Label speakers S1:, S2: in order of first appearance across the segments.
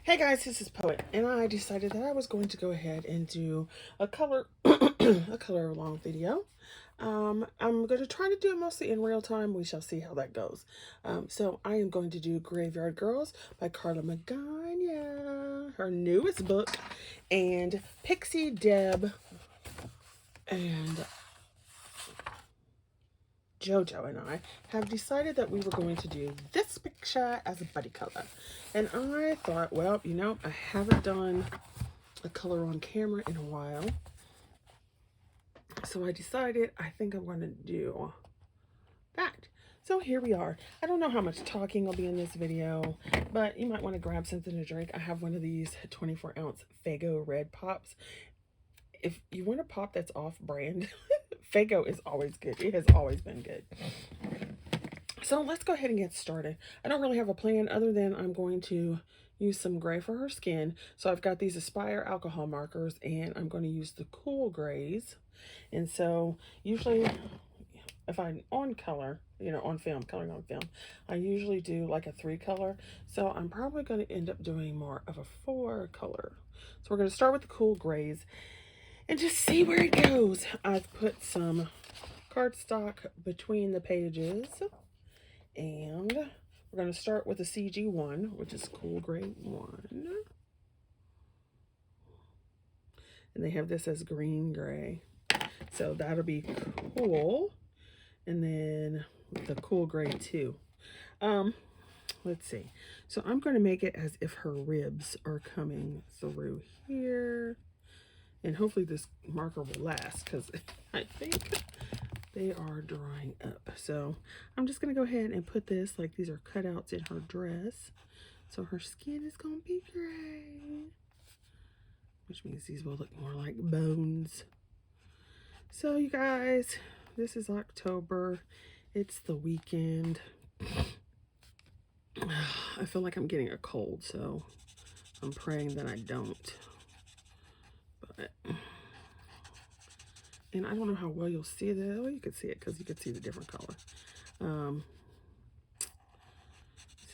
S1: Hey guys, this is Poet, and I decided that I was going to go ahead and do a color a color along video. I'm going to try to do it mostly in real time. We shall see how that goes. So I am going to do Graveyard Girls by Karla Magana, her newest book, and Pixie Deb and Jojo and I have decided that we were going to do this picture as a buddy color. And I thought, well, you know, I haven't done a color on camera in a while. So I decided I think I'm going to do that. So here we are. I don't know how much talking will be in this video, but you might want to grab something to drink. I have one of these 24-ounce Faygo red pops. If you want a pop that's off-brand, Faygo is always good. It has always been good. So let's go ahead and get started. I don't really have a plan other than I'm going to use some gray for her skin. So I've got these Aspire alcohol markers, and I'm going to use the cool grays. And so usually if I'm on color, you know, on film, coloring on film, I usually do like a 3-color. So I'm probably going to end up doing more of a 4-color. So we're going to start with the cool grays and just see where it goes. I've put some cardstock between the pages, and we're going to start with the CG1, which is Cool Gray 1. And they have this as green gray. So that'll be cool. And then the Cool Gray 2. Let's see. So I'm going to make it as if her ribs are coming through here. And hopefully this marker will last, because I think they are drying up. So I'm just going to go ahead and put this, like these are cutouts in her dress. So her skin is going to be gray, which means these will look more like bones. So you guys, this is October. It's the weekend. I feel like I'm getting a cold, so I'm praying that I don't. But, and I don't know how well you'll see that. Well, you could see it because you could see the different color.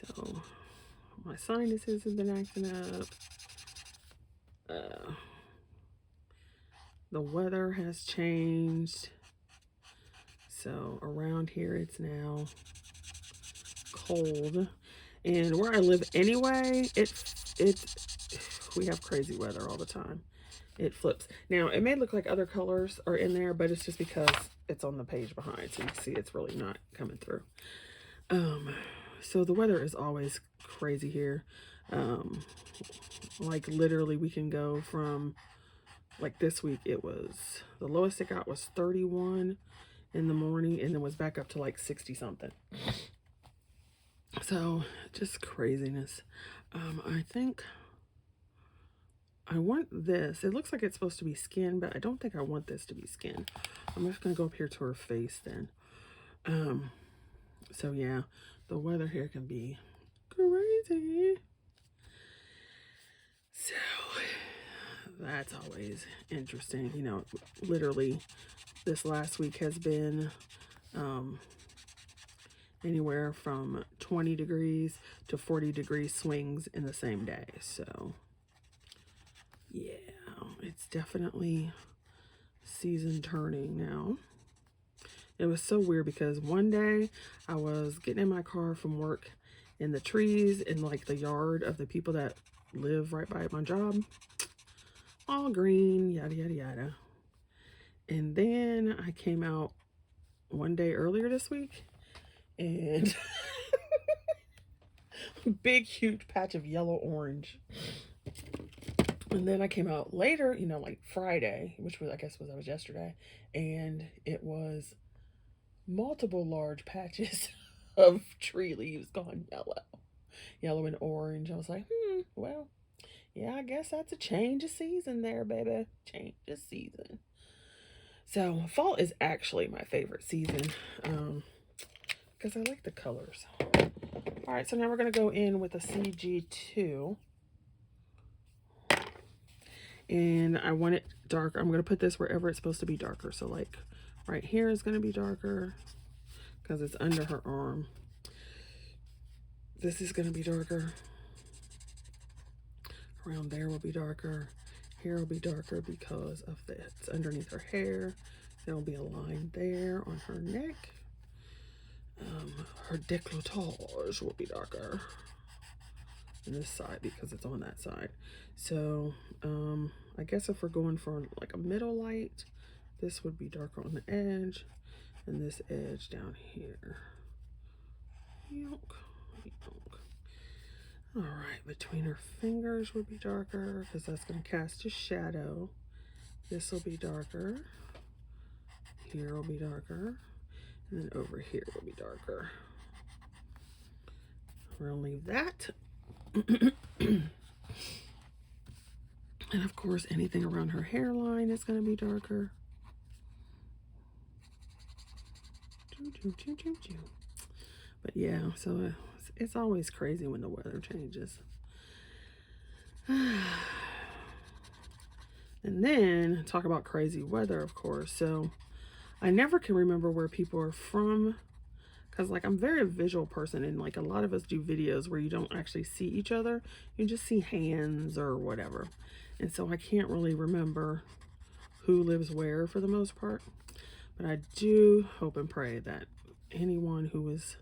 S1: So my sinuses have been acting up. The weather has changed. So around here it's now cold. And where I live anyway, we have crazy weather all the time. It flips. Now, it may look like other colors are in there, but it's just because it's on the page behind. So you can see it's really not coming through. So the weather is always crazy here. Like literally we can go from, like this week, it was, the lowest it got was 31 in the morning, and then was back up to like 60 something. So just craziness. I think I want this. It looks like it's supposed to be skin, but I don't think I want this to be skin. I'm just going to go up here to her face then. So yeah, the weather here can be crazy. So that's always interesting. You know, literally this last week has been anywhere from 20 degrees to 40 degree swings in the same day. So yeah, it's definitely season turning now. It was so weird because one day I was getting in my car from work, and the trees in like the yard of the people that live right by my job, all green, yada, yada, yada. And then I came out one day earlier this week, and big, huge patch of yellow orange. And then I came out later, you know, like Friday, which was, I guess was yesterday, and it was multiple large patches of tree leaves gone yellow and orange. I was like, well, yeah, I guess that's a change of season there, baby. Change of season. So fall is actually my favorite season, because I like the colors. All right, so now we're going to go in with a CG2. And I want it darker. I'm going to put this wherever it's supposed to be darker. So like right here is going to be darker because it's under her arm. This is going to be darker. Around there will be darker. Here will be darker because of it's underneath her hair. There will be a line there on her neck. Her décolletage will be darker on this side because it's on that side. So I guess if we're going for like a middle light, this would be darker on the edge, and this edge down here. Yonk, yonk. All right, between her fingers would be darker because that's going to cast a shadow. This will be darker. Here will be darker. And then over here will be darker. We're going to leave that. And of course, anything around her hairline is going to be darker. But yeah, so it's always crazy when the weather changes. And then talk about crazy weather, of course. So I never can remember where people are from, because like I'm a very visual person, and like a lot of us do videos where you don't actually see each other, you just see hands or whatever. And so I can't really remember who lives where for the most part, but I do hope and pray that anyone who is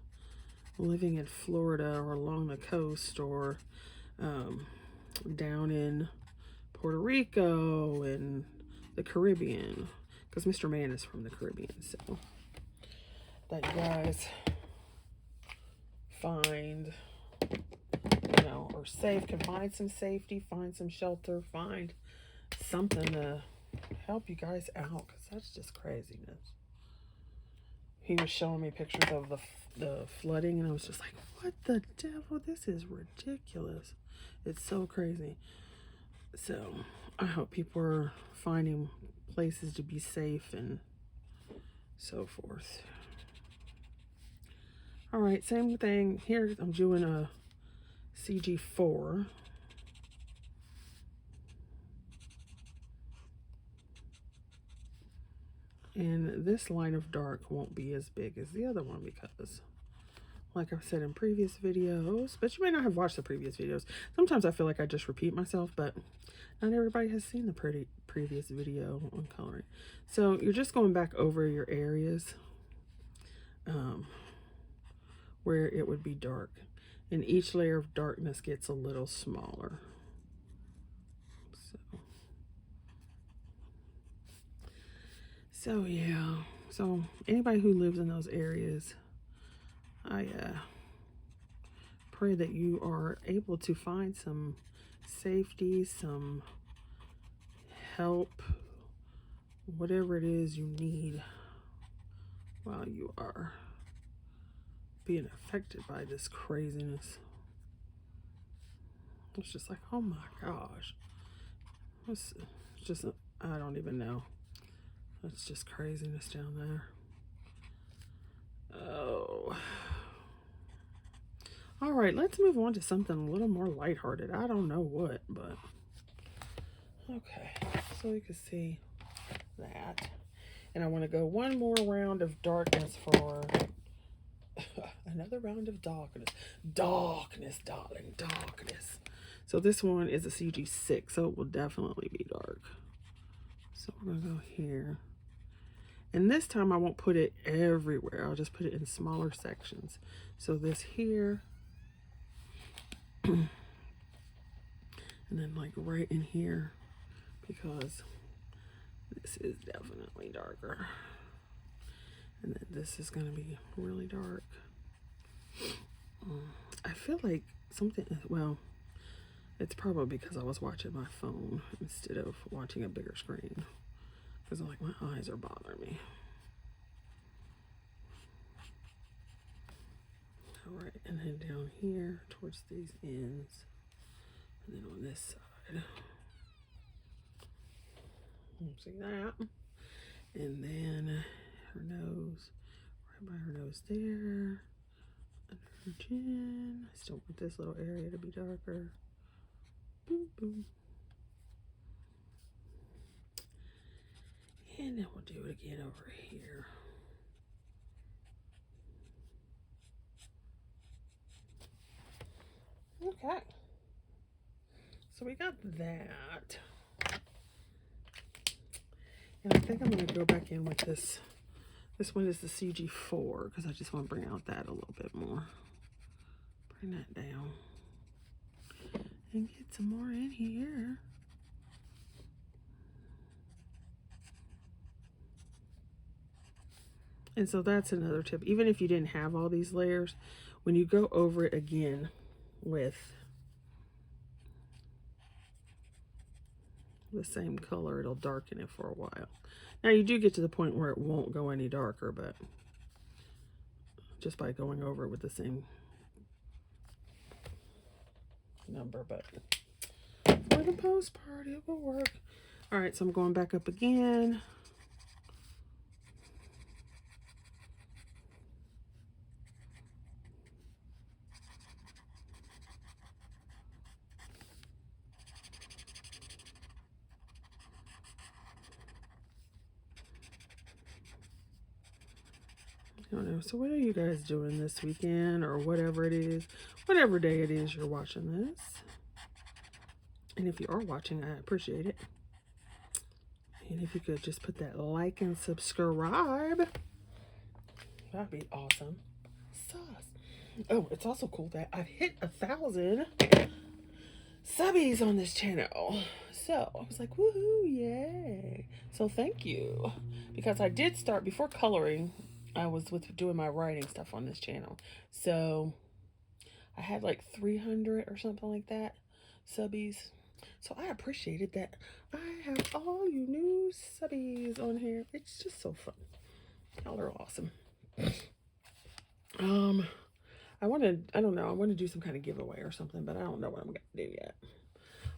S1: living in Florida or along the coast or down in Puerto Rico and the Caribbean, because Mr. Man is from the Caribbean, so that you guys find, you know, or safe, can find some safety, find some shelter, find something to help you guys out, because that's just craziness. He was showing me pictures of the flooding, and I was just like, what the devil? This is ridiculous. It's so crazy. So I hope people are finding places to be safe and so forth. All right, same thing here. I'm doing a CG4. And this line of dark won't be as big as the other one because, like I've said in previous videos, but you may not have watched the previous videos. Sometimes I feel like I just repeat myself, but not everybody has seen the previous video on coloring. So you're just going back over your areas where it would be dark. And each layer of darkness gets a little smaller. So yeah, so anybody who lives in those areas, I pray that you are able to find some safety, some help, whatever it is you need while you are being affected by this craziness. It's just like, oh my gosh. It's just, I don't even know. It's just craziness down there. Oh. All right, let's move on to something a little more lighthearted. I don't know what, but okay. So you can see that. And I want to go one more round of darkness for another round of darkness. Darkness, darling, darkness. So this one is a CG6, so it will definitely be dark. So we're going to go here. And this time I won't put it everywhere. I'll just put it in smaller sections. So this here. And then like right in here, because this is definitely darker. And then this is going to be really dark. I feel like something, well, it's probably because I was watching my phone instead of watching a bigger screen. Because I'm like, my eyes are bothering me. All right, and then down here towards these ends. And then on this side. See that? And then her nose, right by her nose there. Under her chin. I still want this little area to be darker. Boom, boom. And then we'll do it again over here. Okay. So we got that. And I think I'm going to go back in with this. This one is the CG4 because I just want to bring out that a little bit more. Bring that down. And get some more in here. And so that's another tip. Even if you didn't have all these layers, when you go over it again with the same color, it'll darken it for a while. Now you do get to the point where it won't go any darker, but just by going over it with the same number, but for the most part it will work. All right, so I'm going back up again. I don't know. So what are you guys doing this weekend or whatever it is, whatever day it is you're watching this? And if you are watching, I appreciate it. And if you could just put that like and subscribe, that'd be awesome. Sus. Oh, it's also cool that I've hit 1,000 subbies on this channel. So I was like, woohoo, yay. So thank you. Because I did start before coloring. I was doing my writing stuff on this channel. So I had like 300 or something like that subbies. So I appreciated that. I have all you new subbies on here. It's just so fun. Y'all are awesome. I don't know, I want to do some kind of giveaway or something, but I don't know what I'm going to do yet.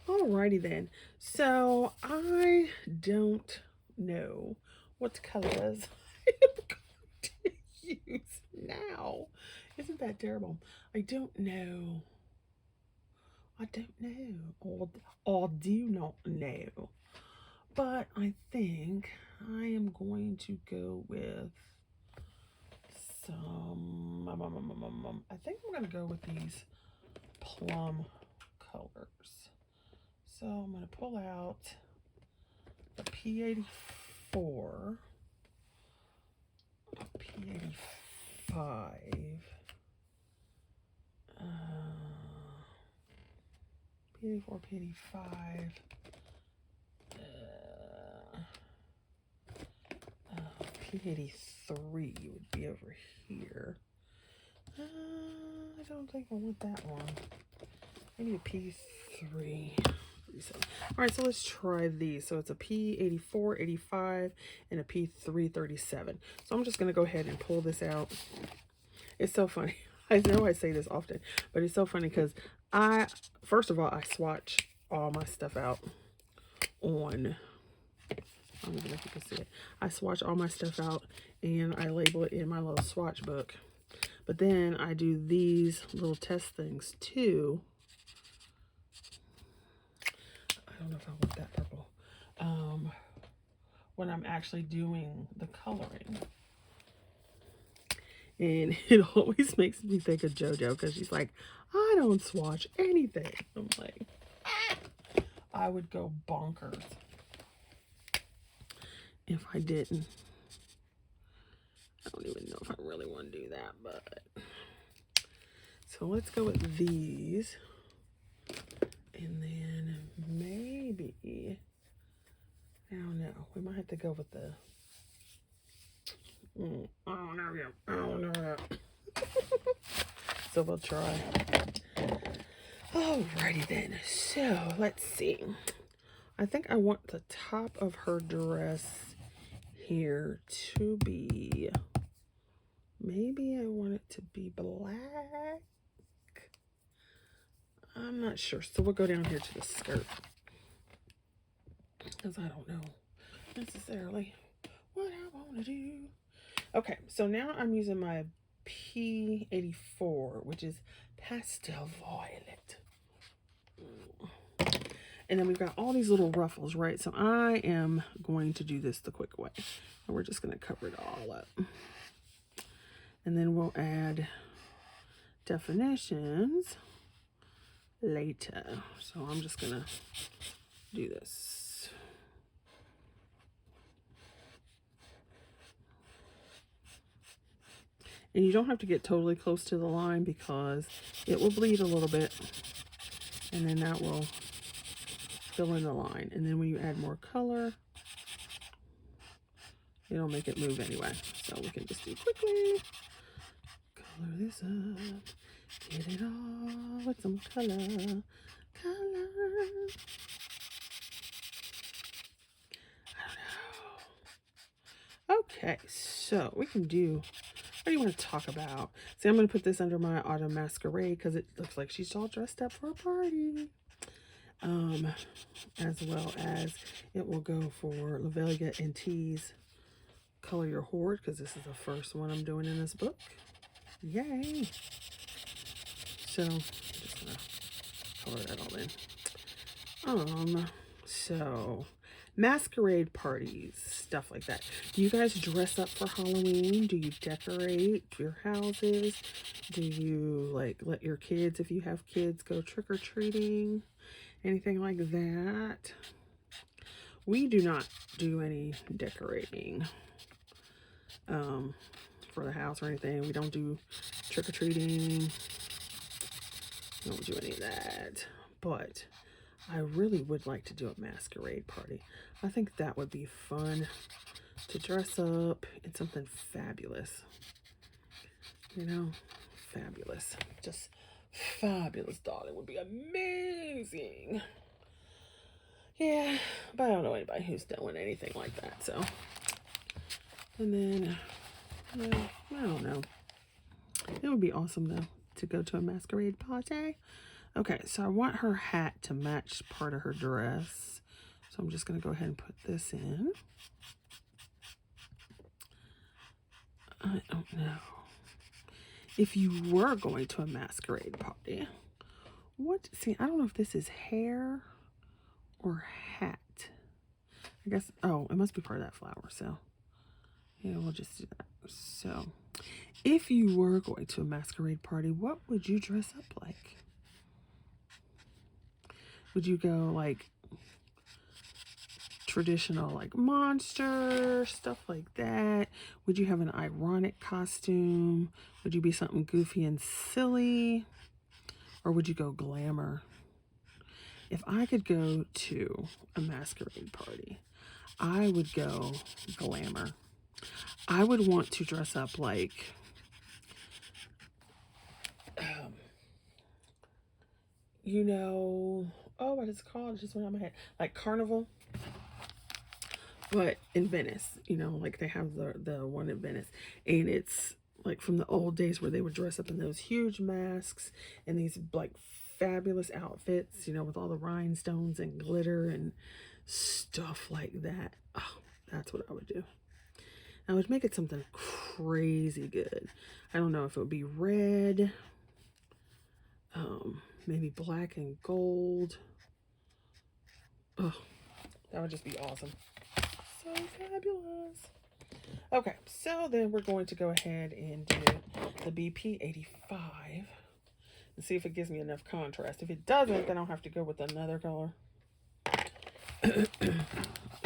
S1: Alrighty then. So I don't know what colors I'm going to use now. Isn't that terrible? I don't know. I don't know. Or do not know. But I think I am going to go with some, I think I'm going to go with these plum colors. So I'm going to pull out the P84, P85, P84, P85, P83 would be over here. I don't think I want that one. Maybe a P3. All right, so let's try these. So it's a P84, 85, and a P337. So I'm just going to go ahead and pull this out. It's so funny. I know I say this often, but it's so funny because first of all, I swatch all my stuff out on, I don't even know if you can see it. I swatch all my stuff out and I label it in my little swatch book. But then I do these little test things too. I don't know if I want that purple. When I'm actually doing the coloring. And it always makes me think of JoJo because she's like, I don't swatch anything. I'm like, I would go bonkers if I didn't. I don't even know if I really want to do that, but. So let's go with these. And then maybe, I don't know, we might have to go with the, I don't know yet. I don't know yet. So we'll try. Alrighty then. So let's see. I think I want the top of her dress here to be, maybe I want it to be black. I'm not sure. So we'll go down here to the skirt. Because I don't know necessarily what I want to do. Okay, so now I'm using my P84, which is pastel violet. And then we've got all these little ruffles, right? So I am going to do this the quick way. And we're just going to cover it all up. And then we'll add definitions. later. So I'm just gonna do this. And you don't have to get totally close to the line because it will bleed a little bit, and then that will fill in the line. And then when you add more color, it'll make it move anyway. So we can just do quickly. Color this up. Get it all with some color. Color. I don't know. Okay, so we can do, what do you want to talk about? See, I'm going to put this under my autumn masquerade because it looks like she's all dressed up for a party. As well as it will go for La Vega and T's Color Your Hoard, because this is the first one I'm doing in this book. Yay! So I'm just gonna color that all in. So masquerade parties, stuff like that. Do you guys dress up for Halloween? Do you decorate your houses? Do you like let your kids, if you have kids, go trick-or-treating? Anything like that? We do not do any decorating for the house or anything. We don't do trick-or-treating. We don't do any of that. But I really would like to do a masquerade party. I think that would be fun to dress up in something fabulous. You know, fabulous. Just fabulous, darling. Would be amazing. Yeah, but I don't know anybody who's doing anything like that, so. And then, well, I don't know. It would be awesome, though, to go to a masquerade party. Okay, so I want her hat to match part of her dress. So I'm just going to go ahead and put this in. I don't know. If you were going to a masquerade party, see, I don't know if this is hair or hat. I guess, oh, it must be part of that flower, so yeah, we'll just do that. So if you were going to a masquerade party, what would you dress up like? Would you go like traditional, like monster stuff like that? Would you have an ironic costume? Would you be something goofy and silly? Or would you go glamour? If I could go to a masquerade party, I would go glamour. I would want to dress up like you know, oh, what it's called? It just went on my head. Like Carnival, but in Venice. You know, like they have the one in Venice, and it's like from the old days where they would dress up in those huge masks and these like fabulous outfits, you know, with all the rhinestones and glitter and stuff like that. Oh, that's what I would do. I would make it something crazy good. I don't know if it would be red, maybe black and gold. Oh, that would just be awesome. So fabulous. Okay, so then we're going to go ahead and do the BP 85 and see if it gives me enough contrast. If it doesn't, then I'll have to go with another color.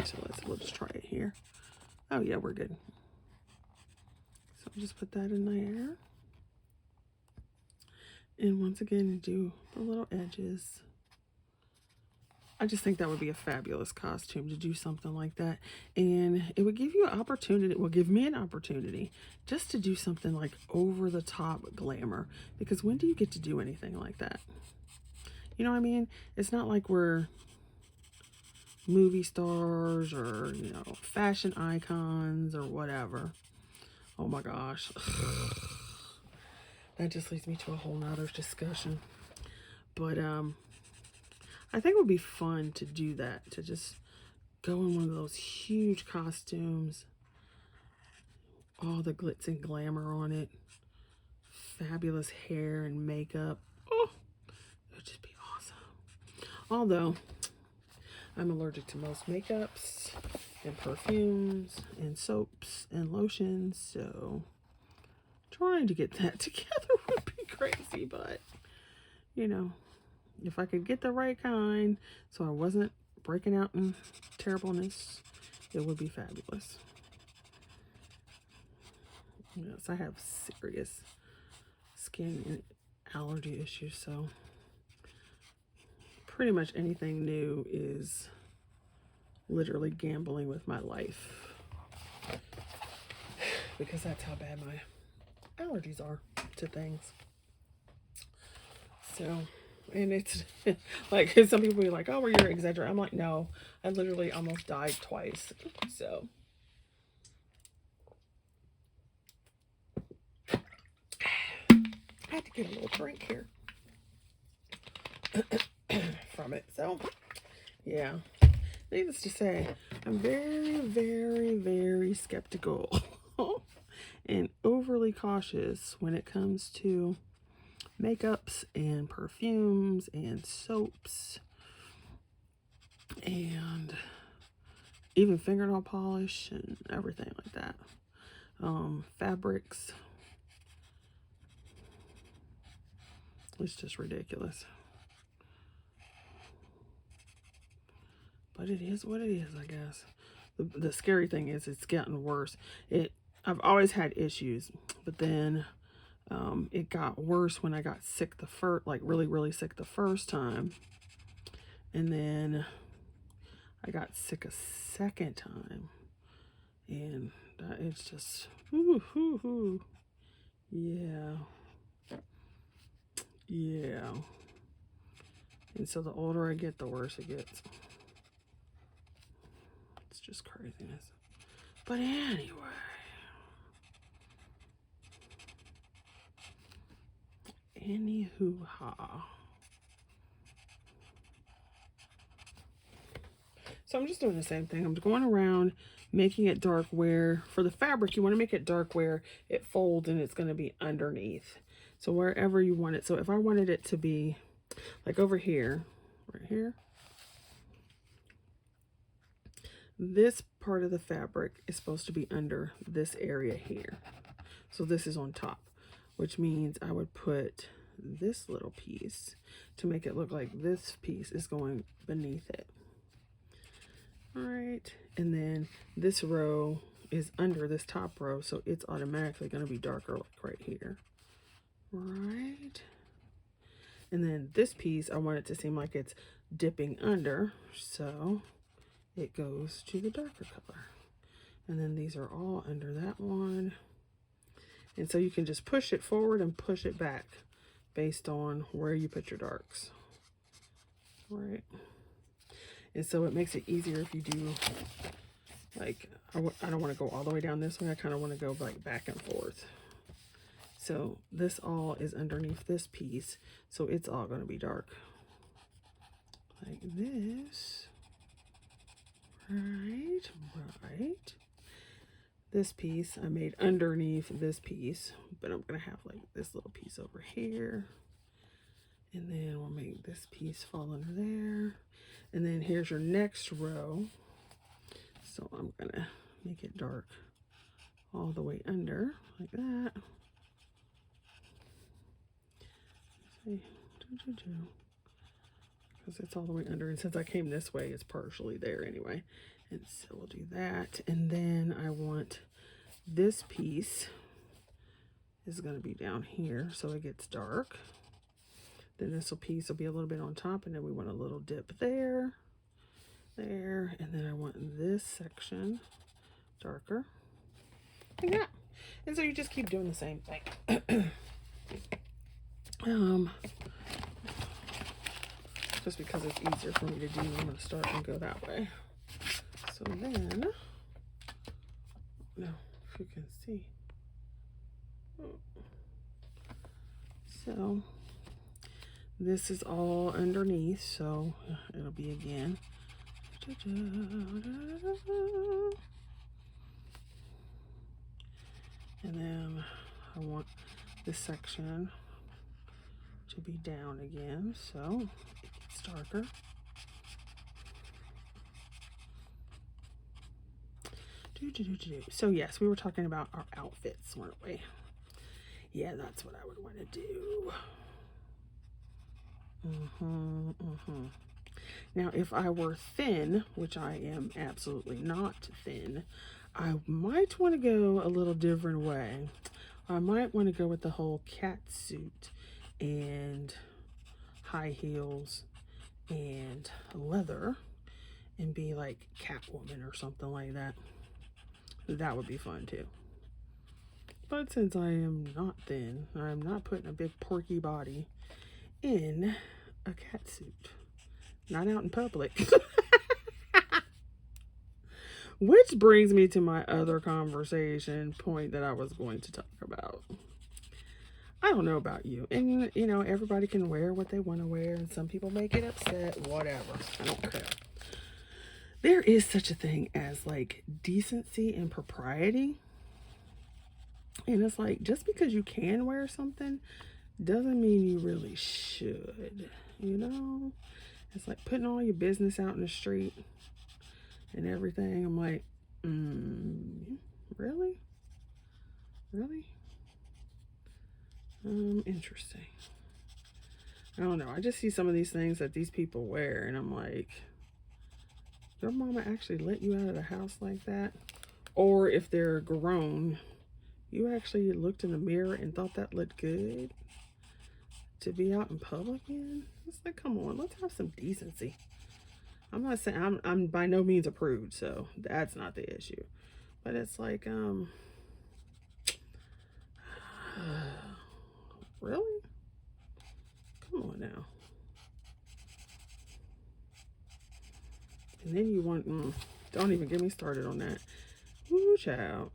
S1: So we'll just try it here. Oh yeah, we're good. So just put that in there. And once again, do the little edges. I just think that would be a fabulous costume to do something like that. And it would give you an opportunity, it will give me an opportunity just to do something like over the top glamour. Because when do you get to do anything like that? You know what I mean? It's not like we're movie stars or, you know, fashion icons or whatever. Oh my gosh. That just leads me to a whole nother discussion. But I think it would be fun to do that, to just go in one of those huge costumes, all the glitz and glamour on it, fabulous hair and makeup. Oh, it would just be awesome. Although I'm allergic to most makeups and perfumes and soaps and lotions, so trying to get that together would be crazy, but you know, If I could get the right kind so I wasn't breaking out in terribleness, it would be fabulous. Yes, I have serious skin and allergy issues, so pretty much anything new is literally gambling with my life, because that's how bad my allergies are to things. So, and it's like, some people be like, oh, well, you're exaggerating. I'm like, no, I literally almost died twice. So I had to get a little drink here from it. So yeah, needless to say, I'm very, very, very skeptical and overly cautious when it comes to makeups and perfumes and soaps and even fingernail polish and everything like that. Fabrics. It's just ridiculous. But it is what it is, I guess. The scary thing is it's gotten worse. I've always had issues, but then it got worse when I got sick really, really sick the first time. And then I got sick a second time. And it's just, yeah. Yeah. And so the older I get, the worse it gets. It's just craziness. But anyway. Anywho-ha. So I'm just doing the same thing. I'm going around making it dark where, for the fabric, you want to make it dark where it folds and it's going to be underneath. So wherever you want it. So if I wanted it to be like over here, right here, this part of the fabric is supposed to be under this area here. So this is on top, which means I would put this little piece to make it look like this piece is going beneath it. All right, and then this row is under this top row, so it's automatically going to be darker, like right here. Right, and then this piece, I want it to seem like it's dipping under, so it goes to the darker color. And then these are all under that one. And so you can just push it forward and push it back based on where you put your darks. Right. And so it makes it easier if you do, like, I don't want to go all the way down this way. I kind of want to go like back and forth. So this all is underneath this piece. So it's all going to be dark. Like this. Right. This piece I made underneath this piece, but I'm going to have like this little piece over here. And then we'll make this piece fall under there. And then here's your next row. So I'm going to make it dark all the way under like that. Because it's all the way under. And since I came this way, it's partially there anyway. And so we'll do that. And then I want this piece is going to be down here so it gets dark. Then this piece will be a little bit on top, and then we want a little dip there, and then I want this section darker, like that. And so you just keep doing the same thing. Just because it's easier for me to do, I'm going to start and go that way. So then, now if you can see, so this is all underneath, so it'll be again. And then I want this section to be down again, so it gets darker. So yes, we were talking about our outfits, weren't we? Yeah, that's what I would want to do. Now, if I were thin, which I am absolutely not thin, I might want to go a little different way. I might want to go with the whole cat suit and high heels and leather and be like Catwoman or something like that. That would be fun too. But since I am not thin, I'm not putting a big porky body in a cat suit. Not out in public. Which brings me to my other conversation point that I was going to talk about. I don't know about you. And, you know, everybody can wear what they want to wear. And some people may get upset. Whatever. I don't care. There is such a thing as, like, decency and propriety. And it's like, just because you can wear something doesn't mean you really should. You know? It's like putting all your business out in the street and everything. I'm like, really? Really? Interesting. I don't know. I just see some of these things that these people wear and I'm like, your mama actually let you out of the house like that? Or if they're grown, you actually looked in the mirror and thought that looked good to be out in public in? It's like, come on, let's have some decency. I'm not saying I'm by no means a prude, so that's not the issue. But it's like, really? Come on now. And then you want, don't even get me started on that. Ooh, child.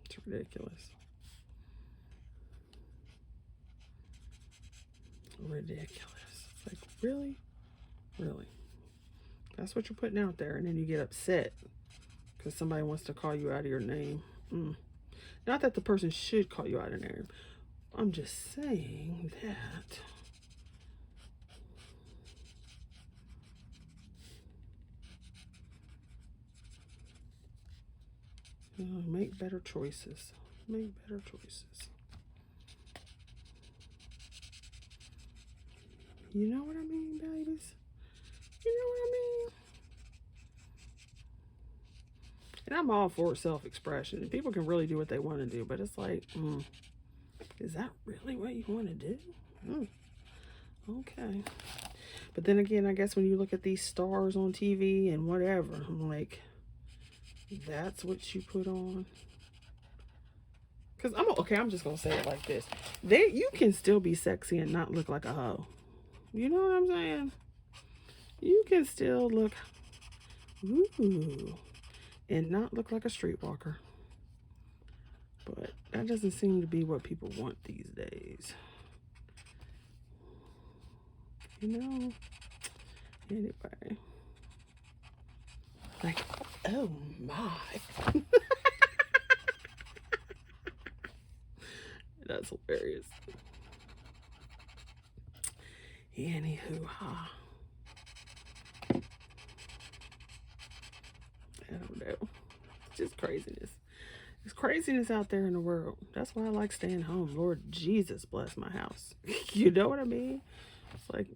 S1: It's ridiculous. Ridiculous. It's like, really? Really? That's what you're putting out there, and then you get upset because somebody wants to call you out of your name. Not that the person should call you out of their name. I'm just saying that make better choices. Make better choices. You know what I mean, babies? You know what I mean? And I'm all for self-expression. People can really do what they want to do, but it's like, is that really what you want to do? Okay. But then again, I guess when you look at these stars on TV and whatever, I'm like, that's what you put on? Because I'm just going to say it like this. You can still be sexy and not look like a hoe. You know what I'm saying? You can still look, and not look like a streetwalker. But that doesn't seem to be what people want these days. You know? Anyway. Like, oh my. That's hilarious. Anywho-ha. I don't know. It's just craziness. There's craziness out there in the world. That's why I like staying home. Lord Jesus bless my house. You know what I mean? It's like,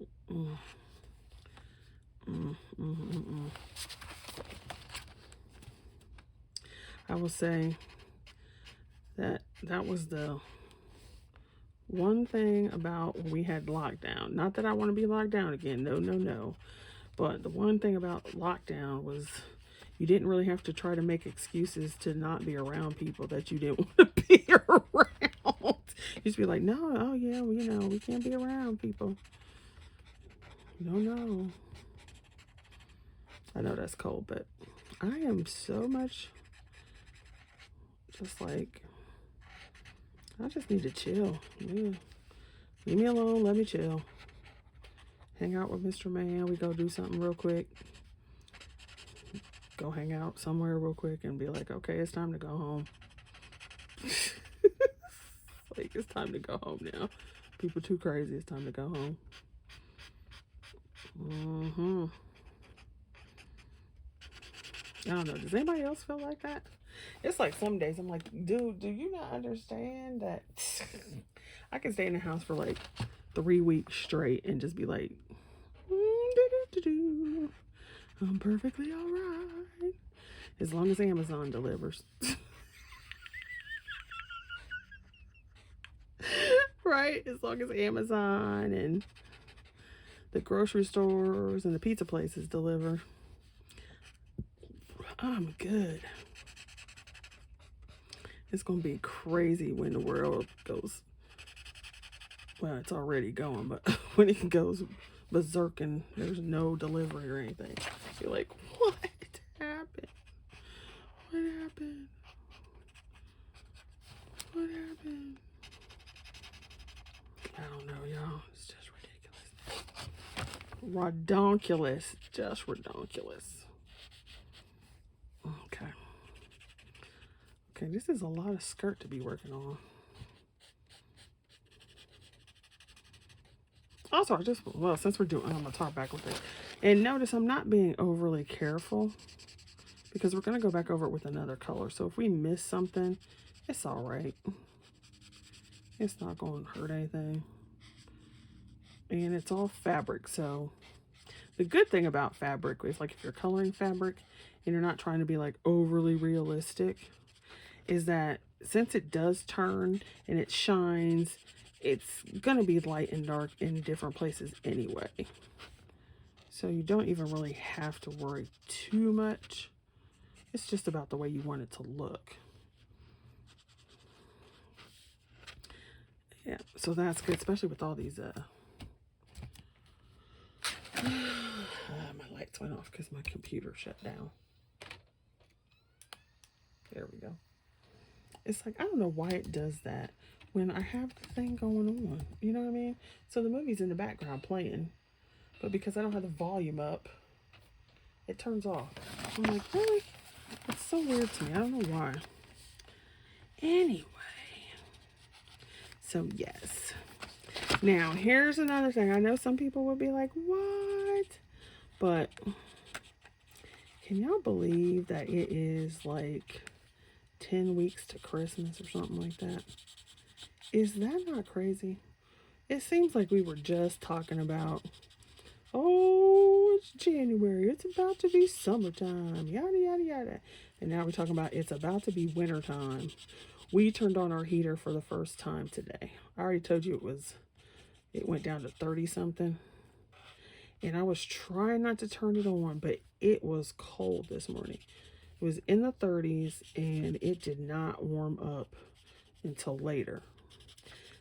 S1: I will say that was the one thing about when we had lockdown. Not that I want to be locked down again. No. But the one thing about lockdown was you didn't really have to try to make excuses to not be around people that you didn't want to be around. You just be like, no, oh yeah, well, you know, we can't be around people. No. I know that's cold, but I am so much just like, I just need to chill. Yeah. Leave me alone, let me chill. Hang out with Mr. Man. We go do something real quick. Go hang out somewhere real quick and be like, okay, it's time to go home. Like, it's time to go home now. People too crazy. It's time to go home. I don't know. Does anybody else feel like that? It's like some days I'm like, dude, do you not understand that I can stay in the house for like 3 weeks straight and just be like, I'm perfectly all right. As long as Amazon delivers. Right? As long as Amazon and the grocery stores and the pizza places deliver, I'm good. It's going to be crazy when the world goes, well, it's already going, but when it goes berserk and there's no delivery or anything, you're like, what happened? What happened? What happened? I don't know, y'all. It's just ridiculous. Redonkulous. Just redonkulous. Okay. Okay, this is a lot of skirt to be working on. Also, well, since we're doing, I'm going to talk back with it. And notice I'm not being overly careful because we're going to go back over it with another color. So if we miss something, it's all right. It's not going to hurt anything. And it's all fabric. So the good thing about fabric is, like, if you're coloring fabric and you're not trying to be like overly realistic, is that since it does turn and it shines, it's going to be light and dark in different places anyway. So you don't even really have to worry too much. It's just about the way you want it to look. Yeah, so that's good, especially with all these my lights went off because my computer shut down. There we go. It's like, I don't know why it does that when I have the thing going on. You know what I mean? So the movie's in the background playing, but because I don't have the volume up, it turns off. I'm like, really? It's so weird to me. I don't know why. Anyway. So, yes. Now, here's another thing. I know some people would be like, what? But can y'all believe that it is like 10 weeks to Christmas or something like that? Is that not crazy? It seems like we were just talking about, oh, it's January, it's about to be summertime, yada, yada, yada. And now we're talking about it's about to be wintertime. We turned on our heater for the first time today. I already told you it went down to 30 something. And I was trying not to turn it on, but it was cold this morning. It was in the 30s and it did not warm up until later.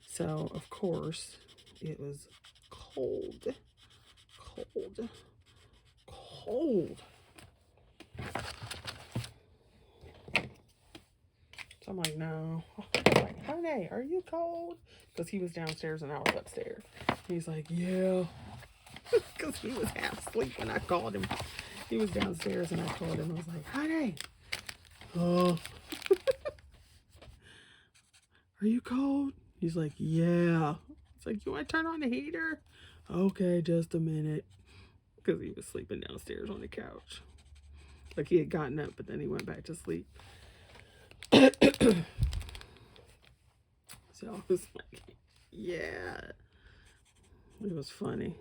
S1: So, of course, it was cold. Cold. Cold. So I'm like, no. I'm like, honey, are you cold? Because he was downstairs and I was upstairs. He's like, yeah. Because he was half asleep when I called him. He was downstairs and I called him. I was like, honey. Are you cold? He's like, yeah. It's like, you want to turn on the heater? Okay, just a minute. Because he was sleeping downstairs on the couch. Like he had gotten up, but then he went back to sleep. So I was like, yeah. It was funny.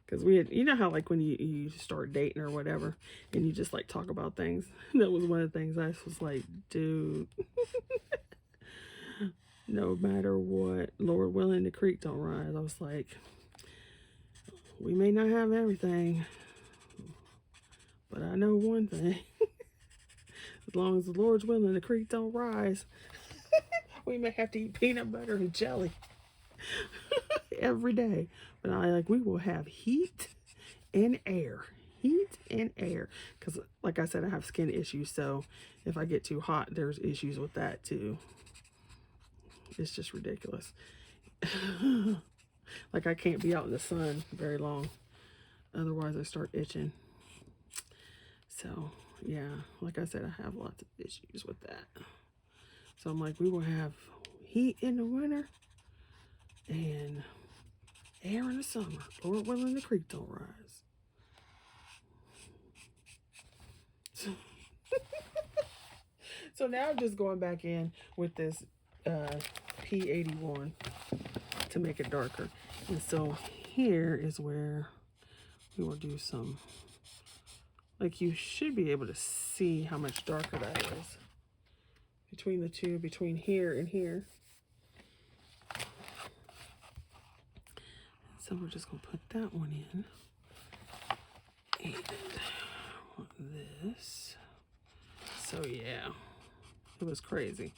S1: Because we had, you know how like when you start dating or whatever, and you just like talk about things. That was one of the things I was like, dude. No matter what, Lord willing, the creek don't rise. I was like, we may not have everything, but I know one thing. As long as the Lord's willing, the creek don't rise. We may have to eat peanut butter and jelly every day. But we will have heat and air. Heat and air. Because like I said, I have skin issues. So if I get too hot, there's issues with that too. It's just ridiculous. Like I can't be out in the sun very long. Otherwise I start itching. So yeah, like I said, I have lots of issues with that. So I'm like, we will have heat in the winter and air in the summer. Lord willing, the creek don't rise. So now I'm just going back in with this P81 to make it darker. And so here is where we will do some, like you should be able to see how much darker that is between the two, between here and here. So we're just going to put that one in. And this. So yeah, it was crazy.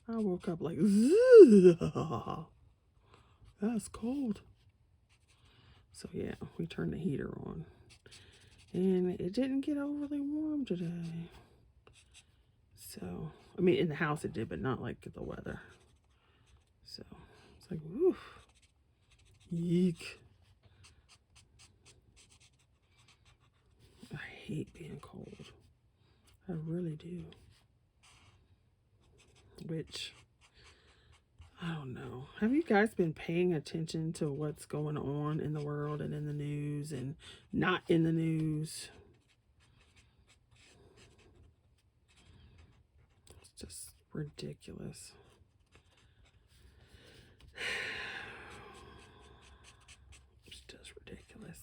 S1: I woke up like, that's cold. So yeah, we turned the heater on. And it didn't get overly warm today. So, I mean, in the house it did, but not like the weather. So, it's like, woof. Yeek. I hate being cold. I really do. Which, I don't know. Have you guys been paying attention to what's going on in the world and in the news and not in the news? It's just ridiculous. It's just ridiculous.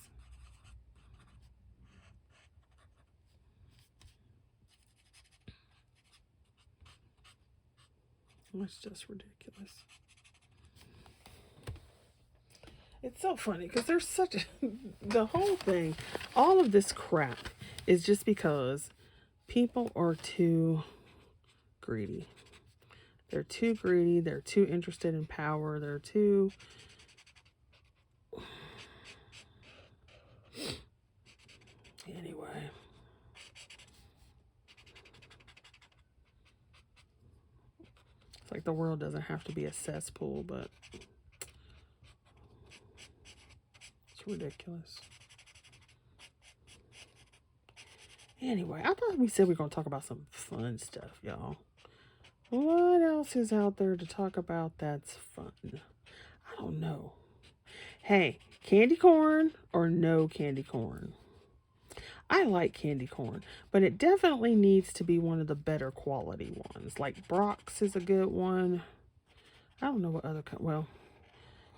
S1: It's just ridiculous. It's so funny because there's such a, the whole thing, all of this crap is just because people are too greedy. They're too greedy. They're too interested in power. They're too... Anyway. It's like the world doesn't have to be a cesspool, but it's ridiculous. Anyway, I thought we said we were going to talk about some fun stuff, y'all. What else is out there to talk about that's fun? I don't know. Hey, candy corn or no candy corn? I like candy corn, but it definitely needs to be one of the better quality ones. Like Brock's is a good one. I don't know what other, well,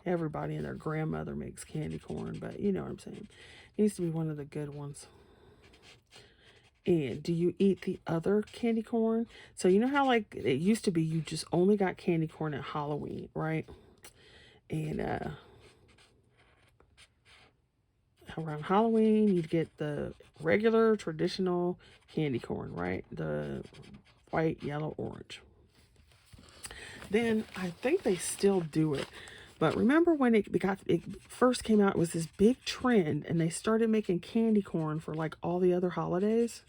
S1: everybody and their grandmother makes candy corn, but you know what I'm saying. It needs to be one of the good ones. And do you eat the other candy corn? So you know how like it used to be you just only got candy corn at Halloween, right? And around Halloween, you'd get the regular, traditional candy corn, right? The white, yellow, orange. Then I think they still do it. But remember when it first came out, it was this big trend, and they started making candy corn for like all the other holidays.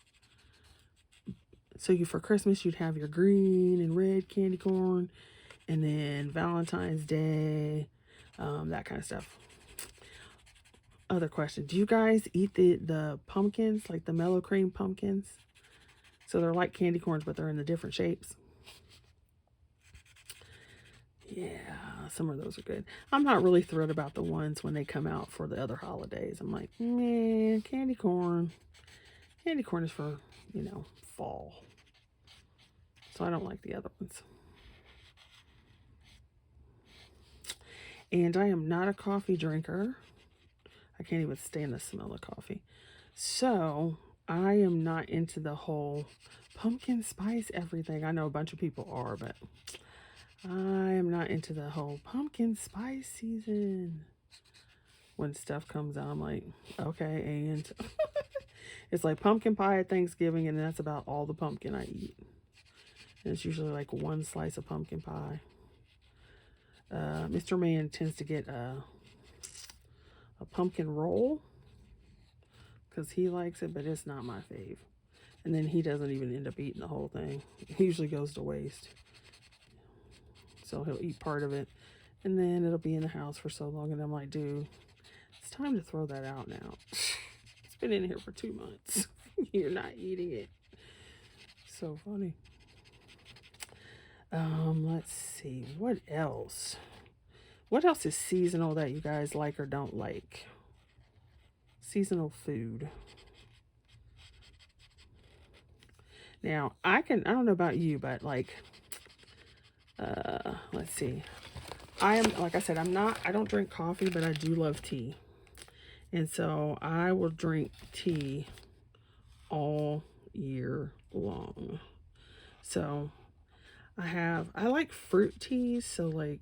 S1: So for Christmas, you'd have your green and red candy corn, and then Valentine's Day, that kind of stuff. Other question. Do you guys eat the pumpkins, like the mellow cream pumpkins? So they're like candy corns, but they're in the different shapes. Yeah, some of those are good. I'm not really thrilled about the ones when they come out for the other holidays. I'm like, man, candy corn. Candy corn is for, you know, fall. So I don't like the other ones. And I am not a coffee drinker. I can't even stand the smell of coffee. So I am not into the whole pumpkin spice everything. I know a bunch of people are, but I am not into the whole pumpkin spice season. When stuff comes out, I'm like, okay, and it's like pumpkin pie at Thanksgiving, and that's about all the pumpkin I eat. And it's usually like one slice of pumpkin pie. Mr. Man tends to get a pumpkin roll because he likes it, but it's not my fave. And then he doesn't even end up eating the whole thing. It usually goes to waste. So he'll eat part of it, and then it'll be in the house for so long, and I'm like, dude, it's time to throw that out now. It's been in here for 2 months. You're not eating it. So funny. Let's see, what else? What else is seasonal that you guys like or don't like? Seasonal food. Now, I don't know about you, but like, let's see. Like I said, I don't drink coffee, but I do love tea. And so I will drink tea all year long. So I like fruit teas. So like,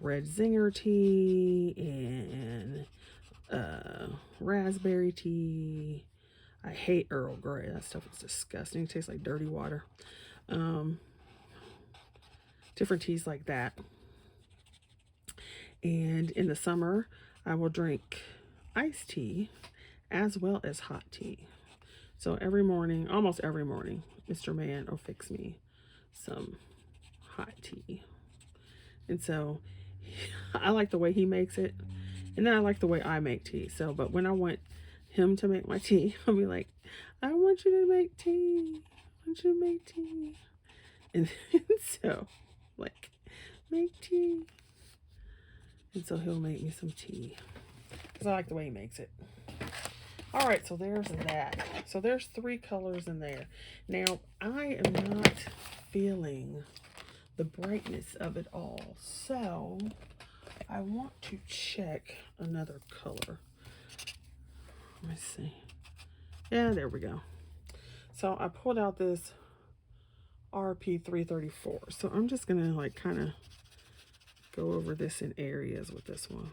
S1: red zinger tea and, raspberry tea. I hate Earl Grey. That stuff is disgusting. It tastes like dirty water. Different teas like that. And in the summer, I will drink iced tea as well as hot tea. So every morning, almost every morning, Mr. Man will fix me some hot tea. And so I like the way he makes it. And then I like the way I make tea. So, but when I want him to make my tea, I'll be like, I want you to make tea. I want you to make tea. And so, like, make tea. And so he'll make me some tea. Because I like the way he makes it. All right, so there's that. So there's 3 colors in there. Now, I am not feeling the brightness of it all. So I want to check another color. Let me see. Yeah, there we go. So I pulled out this RP334. So I'm just gonna like kind of go over this in areas with this one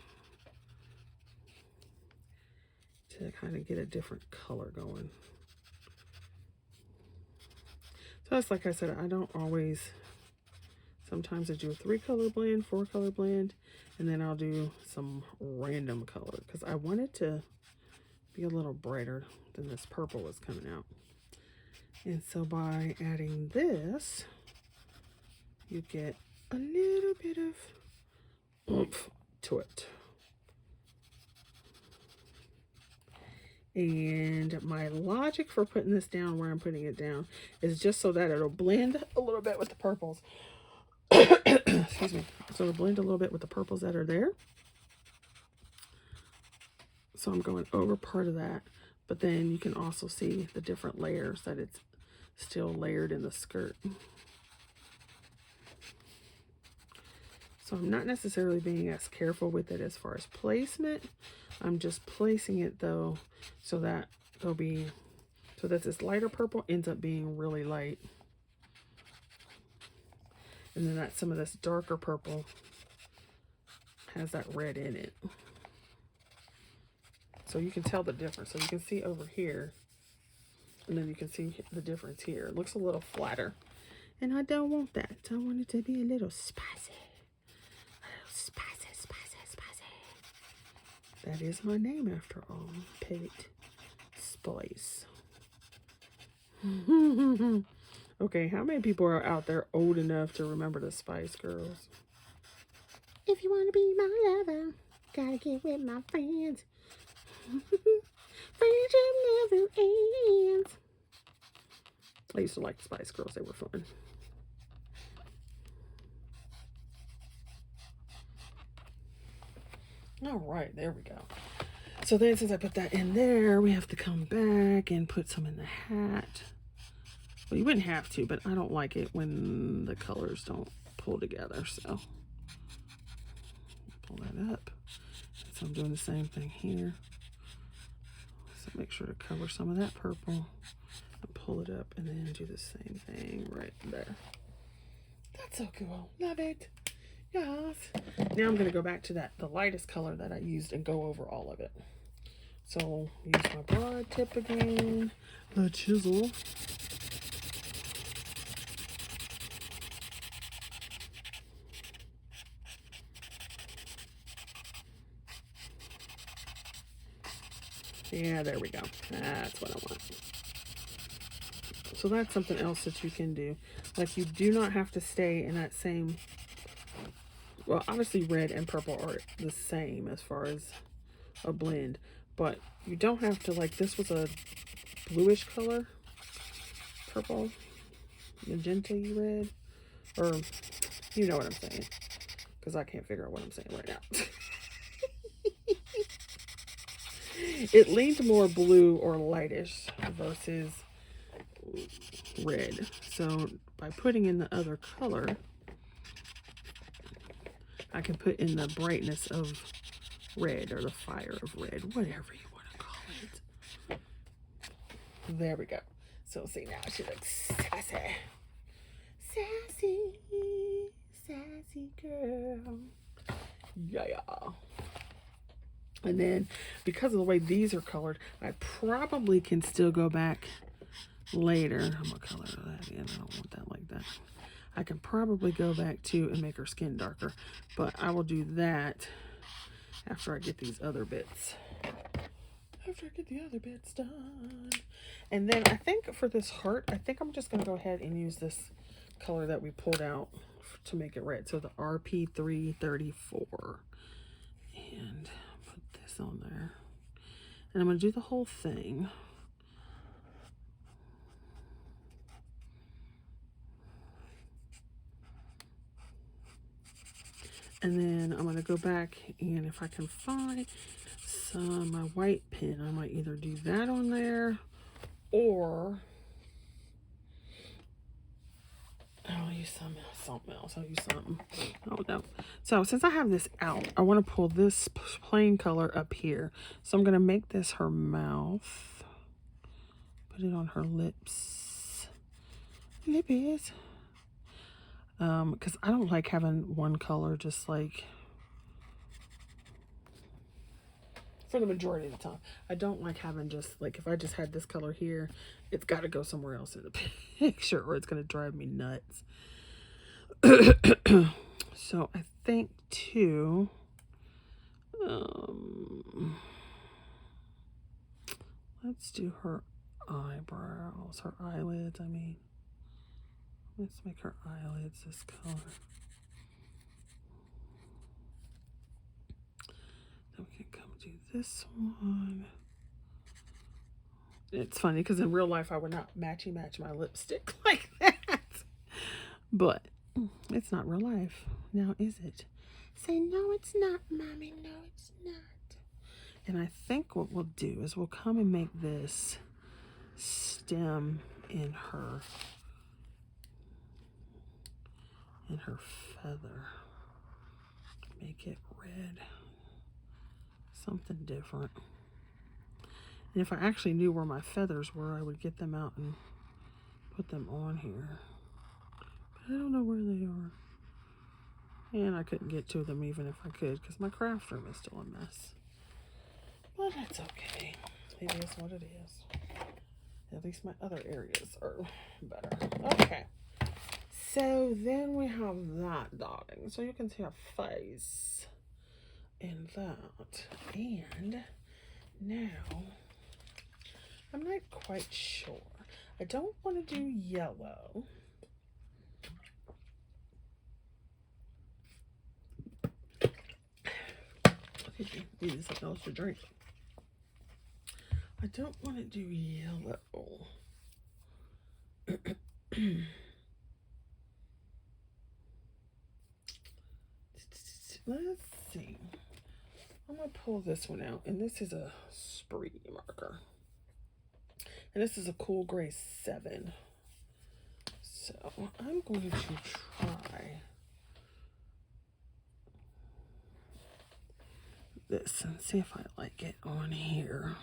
S1: to kind of get a different color going. So it's like I said, I don't always, sometimes I do a 3-color blend, 4-color blend, and then I'll do some random color because I want it to be a little brighter than this purple is coming out. And so by adding this, you get a little bit of oomph to it. And my logic for putting this down where I'm putting it down is just so that it'll blend a little bit with the purples. Excuse me. So it'll blend a little bit with the purples that are there. So I'm going over part of that. But then you can also see the different layers that it's still layered in the skirt. So I'm not necessarily being as careful with it as far as placement. I'm just placing it though so that this lighter purple ends up being really light. And then that some of this darker purple has that red in it. So you can tell the difference. So you can see over here, and then you can see the difference here. It looks a little flatter. And I don't want that. I want it to be a little spicy. That is my name after all. Pate Spice. Okay, how many people are out there old enough to remember the Spice Girls? If you want to be my lover, gotta get with my friends. Friendship never ends. I used to like the Spice Girls. They were fun. All right, there we go. So then since I put that in there, we have to come back and put some in the hat. Well, you wouldn't have to, but I don't like it when the colors don't pull together, so pull that up. So I'm doing the same thing here. So make sure to cover some of that purple and pull it up and then do the same thing right there. That's so cool. Love it. Yes. Now I'm going to go back to the lightest color that I used and go over all of it. So use my broad tip again, the chisel. Yeah, there we go. That's what I want. So that's something else that you can do. Like, you do not have to stay in that same, well, obviously red and purple are the same as far as a blend, but you don't have to, like, this was a bluish color, purple, magenta red, or you know what I'm saying, because I can't figure out what I'm saying right now. It leaned more blue or lightish versus red. So by putting in the other color, I can put in the brightness of red, or the fire of red, whatever you want to call it. There we go. So see, now she looks sassy. Sassy, sassy girl. Yeah. And then because of the way these are colored, I probably can still go back later. I'm gonna color that in. I don't want that like that. I can probably go back to and make her skin darker, but I will do that after I get these other bits. After I get the other bits done. And then I think for this heart, I think I'm just gonna go ahead and use this color that we pulled out to make it red. So the RP334. And put this on there. And I'm gonna do the whole thing. And then I'm going to go back, and if I can find my white pen, I might either do that on there, or I'll use something else. I'll use something. Oh no. So since I have this out, I want to pull this plain color up here. So I'm going to make this her mouth. Put it on her lips. Lippies. Because I don't like having one color just like for the majority of the time. I don't like having just like, if I just had this color here, it's got to go somewhere else in the picture or it's going to drive me nuts. So I think too, let's do her eyebrows, her eyelids, I mean. Let's make her eyelids this color. Then we can come do this one. It's funny because in real life I would not match my lipstick like that. But it's not real life. Now is it? Say no it's not, Mommy. No it's not. And I think what we'll do is we'll come and make this stem in her feather. Make it red. Something different. And if I actually knew where my feathers were, I would get them out and put them on here. But I don't know where they are. And I couldn't get to them even if I could, because my craft room is still a mess. But that's okay. It is what it is. At least my other areas are better. Okay. So then we have that, darling. So you can see her face in that. And now, I'm not quite sure. I don't want to do yellow. Need something else to drink. I don't want to do yellow. Let's see. I'm going to pull this one out. And this is a spree marker. And this is a cool gray 7. So I'm going to try this and see if I like it on here.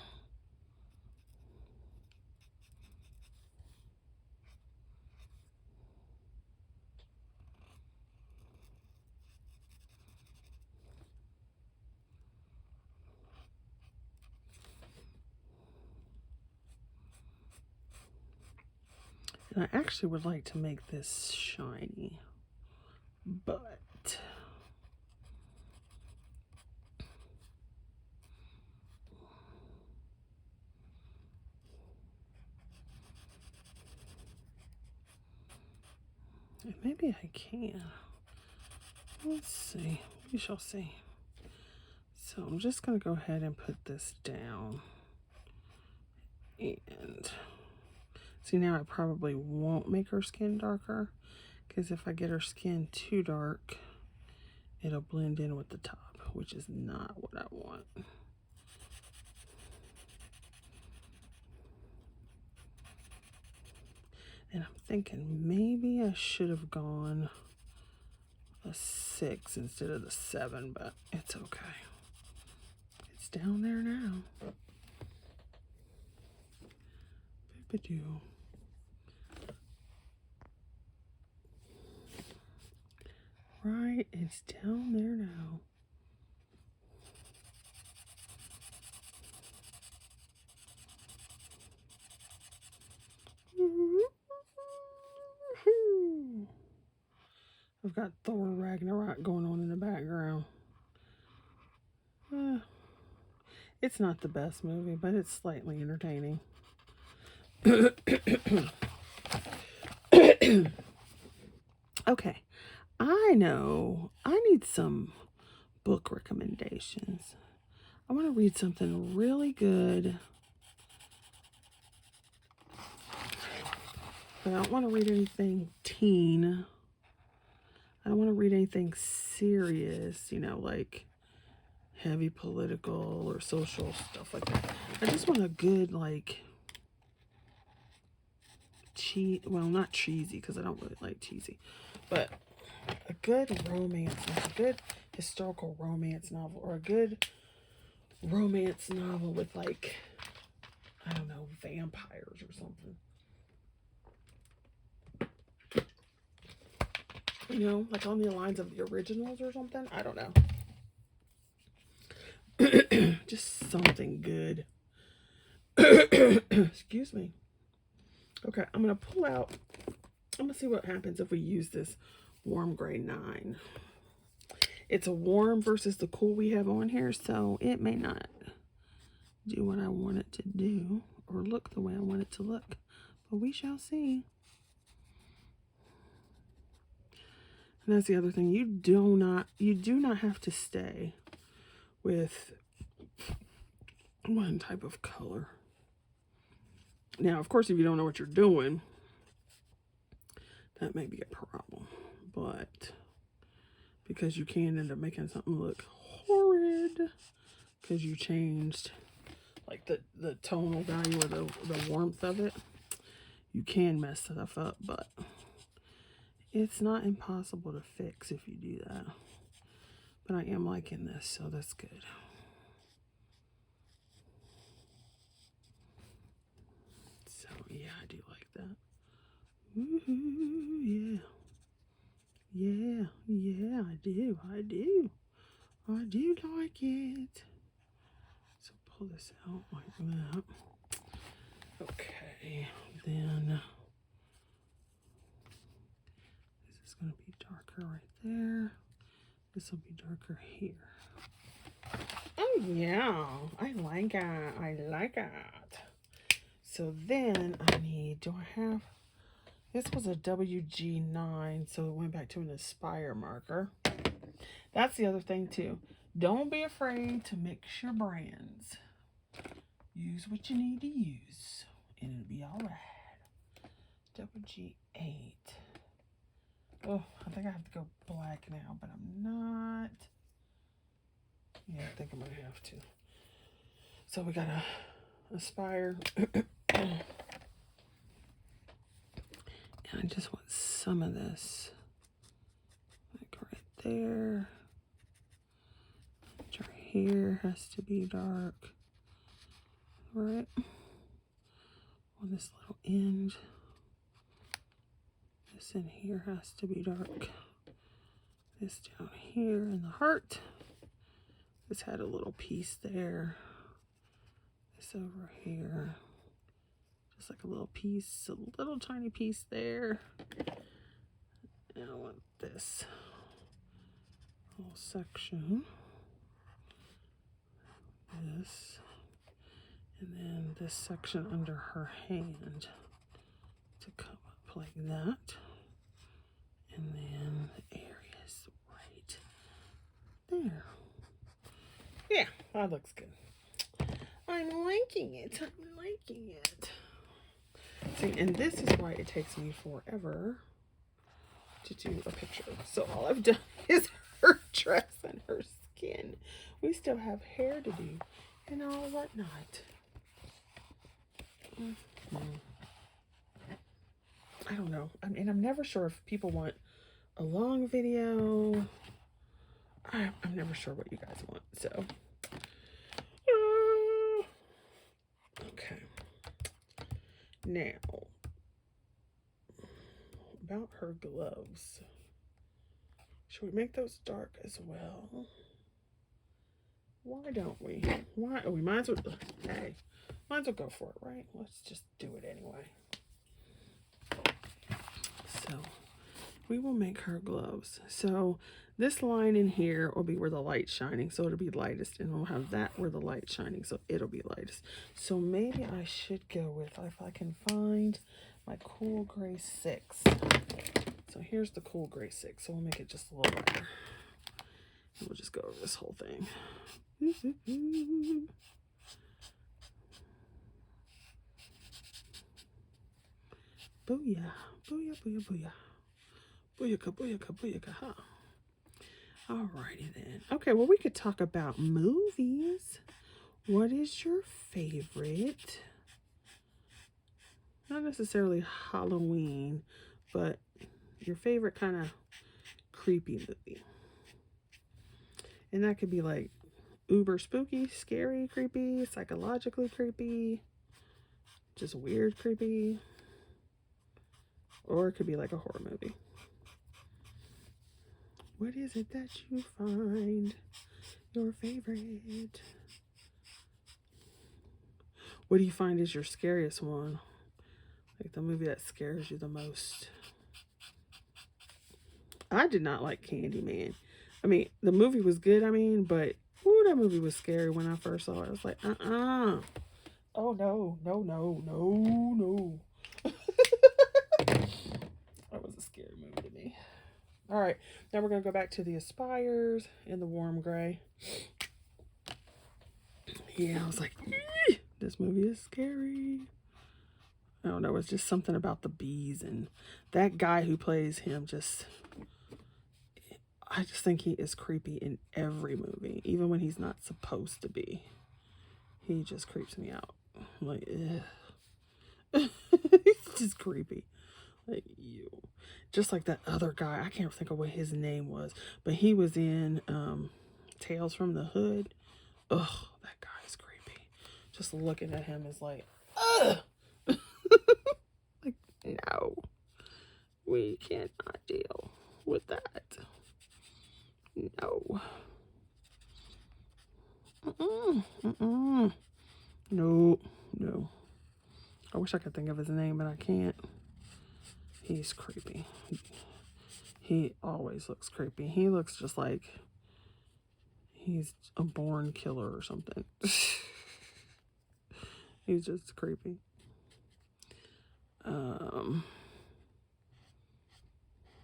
S1: And I actually would like to make this shiny, but maybe I can. Let's see. We shall see. So I'm just going to go ahead and put this down. And see, now I probably won't make her skin darker, because if I get her skin too dark, it'll blend in with the top, which is not what I want. And I'm thinking maybe I should have gone a 6 instead of the 7, but it's okay. It's down there now. Boop-a-doo. Right, it's down there now. I've got Thor Ragnarok going on in the background. It's not the best movie, but it's slightly entertaining. Okay, I know I need some book recommendations. I want to read something really good, but I don't want to read anything teen. I don't want to read anything serious, you know, like heavy political or social stuff like that. I just want a good, like, well, not cheesy, because I don't really like cheesy, but a good romance, like a good historical romance novel, or a good romance novel with, like, I don't know, vampires or something. You know, like on the lines of the originals or something. I don't know. Just something good. Excuse me. Okay, I'm going to pull out. I'm going to see what happens if we use this warm gray 9. It's a warm versus the cool we have on here, so it may not do what I want it to do or look the way I want it to look, but we shall see. And that's the other thing. You do not have to stay with one type of color. Now, of course, if you don't know what you're doing, that may be a problem. But because you can end up making something look horrid because you changed like the tonal value or the warmth of it, you can mess stuff up, but it's not impossible to fix if you do that. But I am liking this, so that's good. So yeah, I do like that. Woohoo, yeah. Yeah, I do like it. So pull this out like that. Okay, then this is going to be darker right there. This will be darker here. Oh yeah, I like it. So then I need, do I have, this was a WG9, so it went back to an Aspire marker. That's the other thing too. Don't be afraid to mix your brands. Use what you need to use, and it'll be all right. WG8. Oh, I think I have to go black now, but I'm not. Yeah, I think I might have to. So we got a Aspire. And I just want some of this. Like right there. Which right here has to be dark. Right. On this little end. This in here has to be dark. This down here in the heart. This had a little piece there. This over here. Just like a little piece, a little tiny piece there. And I want this whole section. This. And then this section under her hand to come up like that. And then the areas right there. Yeah, that looks good. I'm liking it. I'm liking it. See, and this is why it takes me forever to do a picture. So all I've done is her dress and her skin. We still have hair to do and all whatnot. I don't know. I mean, I'm never sure if people want a long video. I'm never sure what you guys want. So, okay. Now, about her gloves. Should we make those dark as well? Why don't we? Why? Oh, we might as well. Hey, might as well go for it, right? Let's just do it anyway. So, we will make her gloves. So, this line in here will be where the light's shining, so it'll be lightest, and we'll have that where the light's shining, so it'll be lightest. So maybe I should go with, if I can find my cool gray 6. So here's the cool gray 6, so we'll make it just a little lighter. And we'll just go over this whole thing. Booyah, booyah, booyah, booyah. Booyaka, booyaka, booyaka, huh? Alrighty then. Okay, well, we could talk about movies. What is your favorite? Not necessarily Halloween, but your favorite kind of creepy movie. And that could be like uber spooky, scary, creepy, psychologically creepy, just weird creepy. Or it could be like a horror movie. What is it that you find your favorite? What do you find is your scariest one? Like the movie that scares you the most. I did not like Candyman. I mean, the movie was good, but ooh, that movie was scary when I first saw it. I was like, oh, no, no, no, no, no. That was a scary movie to me. All right, now we're going to go back to the Aspires in the warm gray. Yeah, I was like, this movie is scary. I don't know, it's just something about the bees and that guy who plays him I just think he is creepy in every movie, even when he's not supposed to be. He just creeps me out. I'm like, ugh. He's just creepy. Like, you. Just like that other guy. I can't think of what his name was, but he was in Tales from the Hood. Ugh, that guy is creepy. Just looking at him is like, ugh. Like, no. We cannot deal with that. No. No, no. I wish I could think of his name, but I can't. He's creepy. He always looks creepy. He looks just like he's a born killer or something. He's just creepy.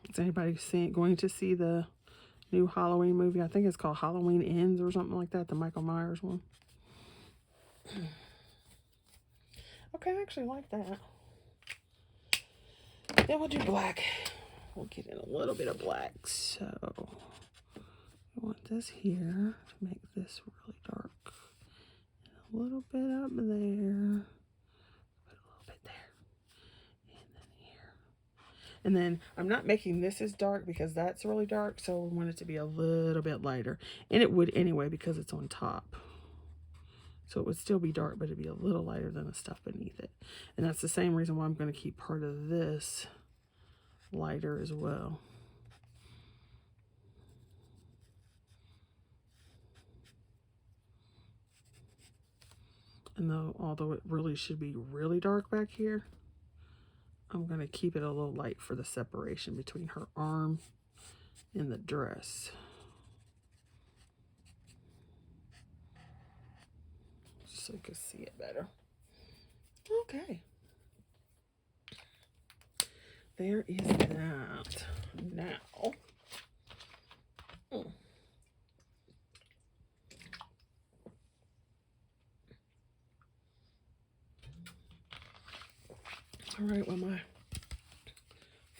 S1: Is anybody going to see the new Halloween movie? I think it's called Halloween Ends or something like that, the Michael Myers one. Okay, I actually like that. Then we'll do black. We'll get in a little bit of black. So I want this here to make this really dark. And a little bit up there. Put a little bit there. And then here. And then I'm not making this as dark because that's really dark. So we want it to be a little bit lighter. And it would anyway because it's on top. So it would still be dark, but it'd be a little lighter than the stuff beneath it. And that's the same reason why I'm going to keep part of this lighter as well. And although it really should be really dark back here, I'm going to keep it a little light for the separation between her arm and the dress. So you can see it better. Okay. There is that. Now. All right, well, my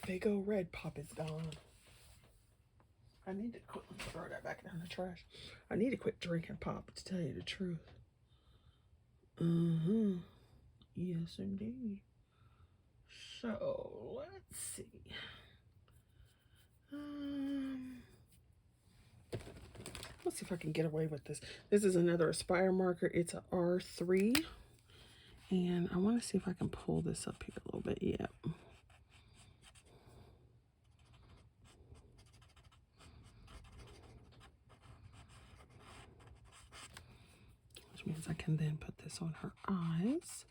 S1: Fago Red Pop is gone. I need to quit. Let's throw that back down the trash. I need to quit drinking pop, to tell you the truth. Yes, indeed. So let's see. Let's see if I can get away with this. This is another Aspire marker. It's a R3. And I want to see if I can pull this up here a little bit. Yep. Which means I can then put this on her eyes.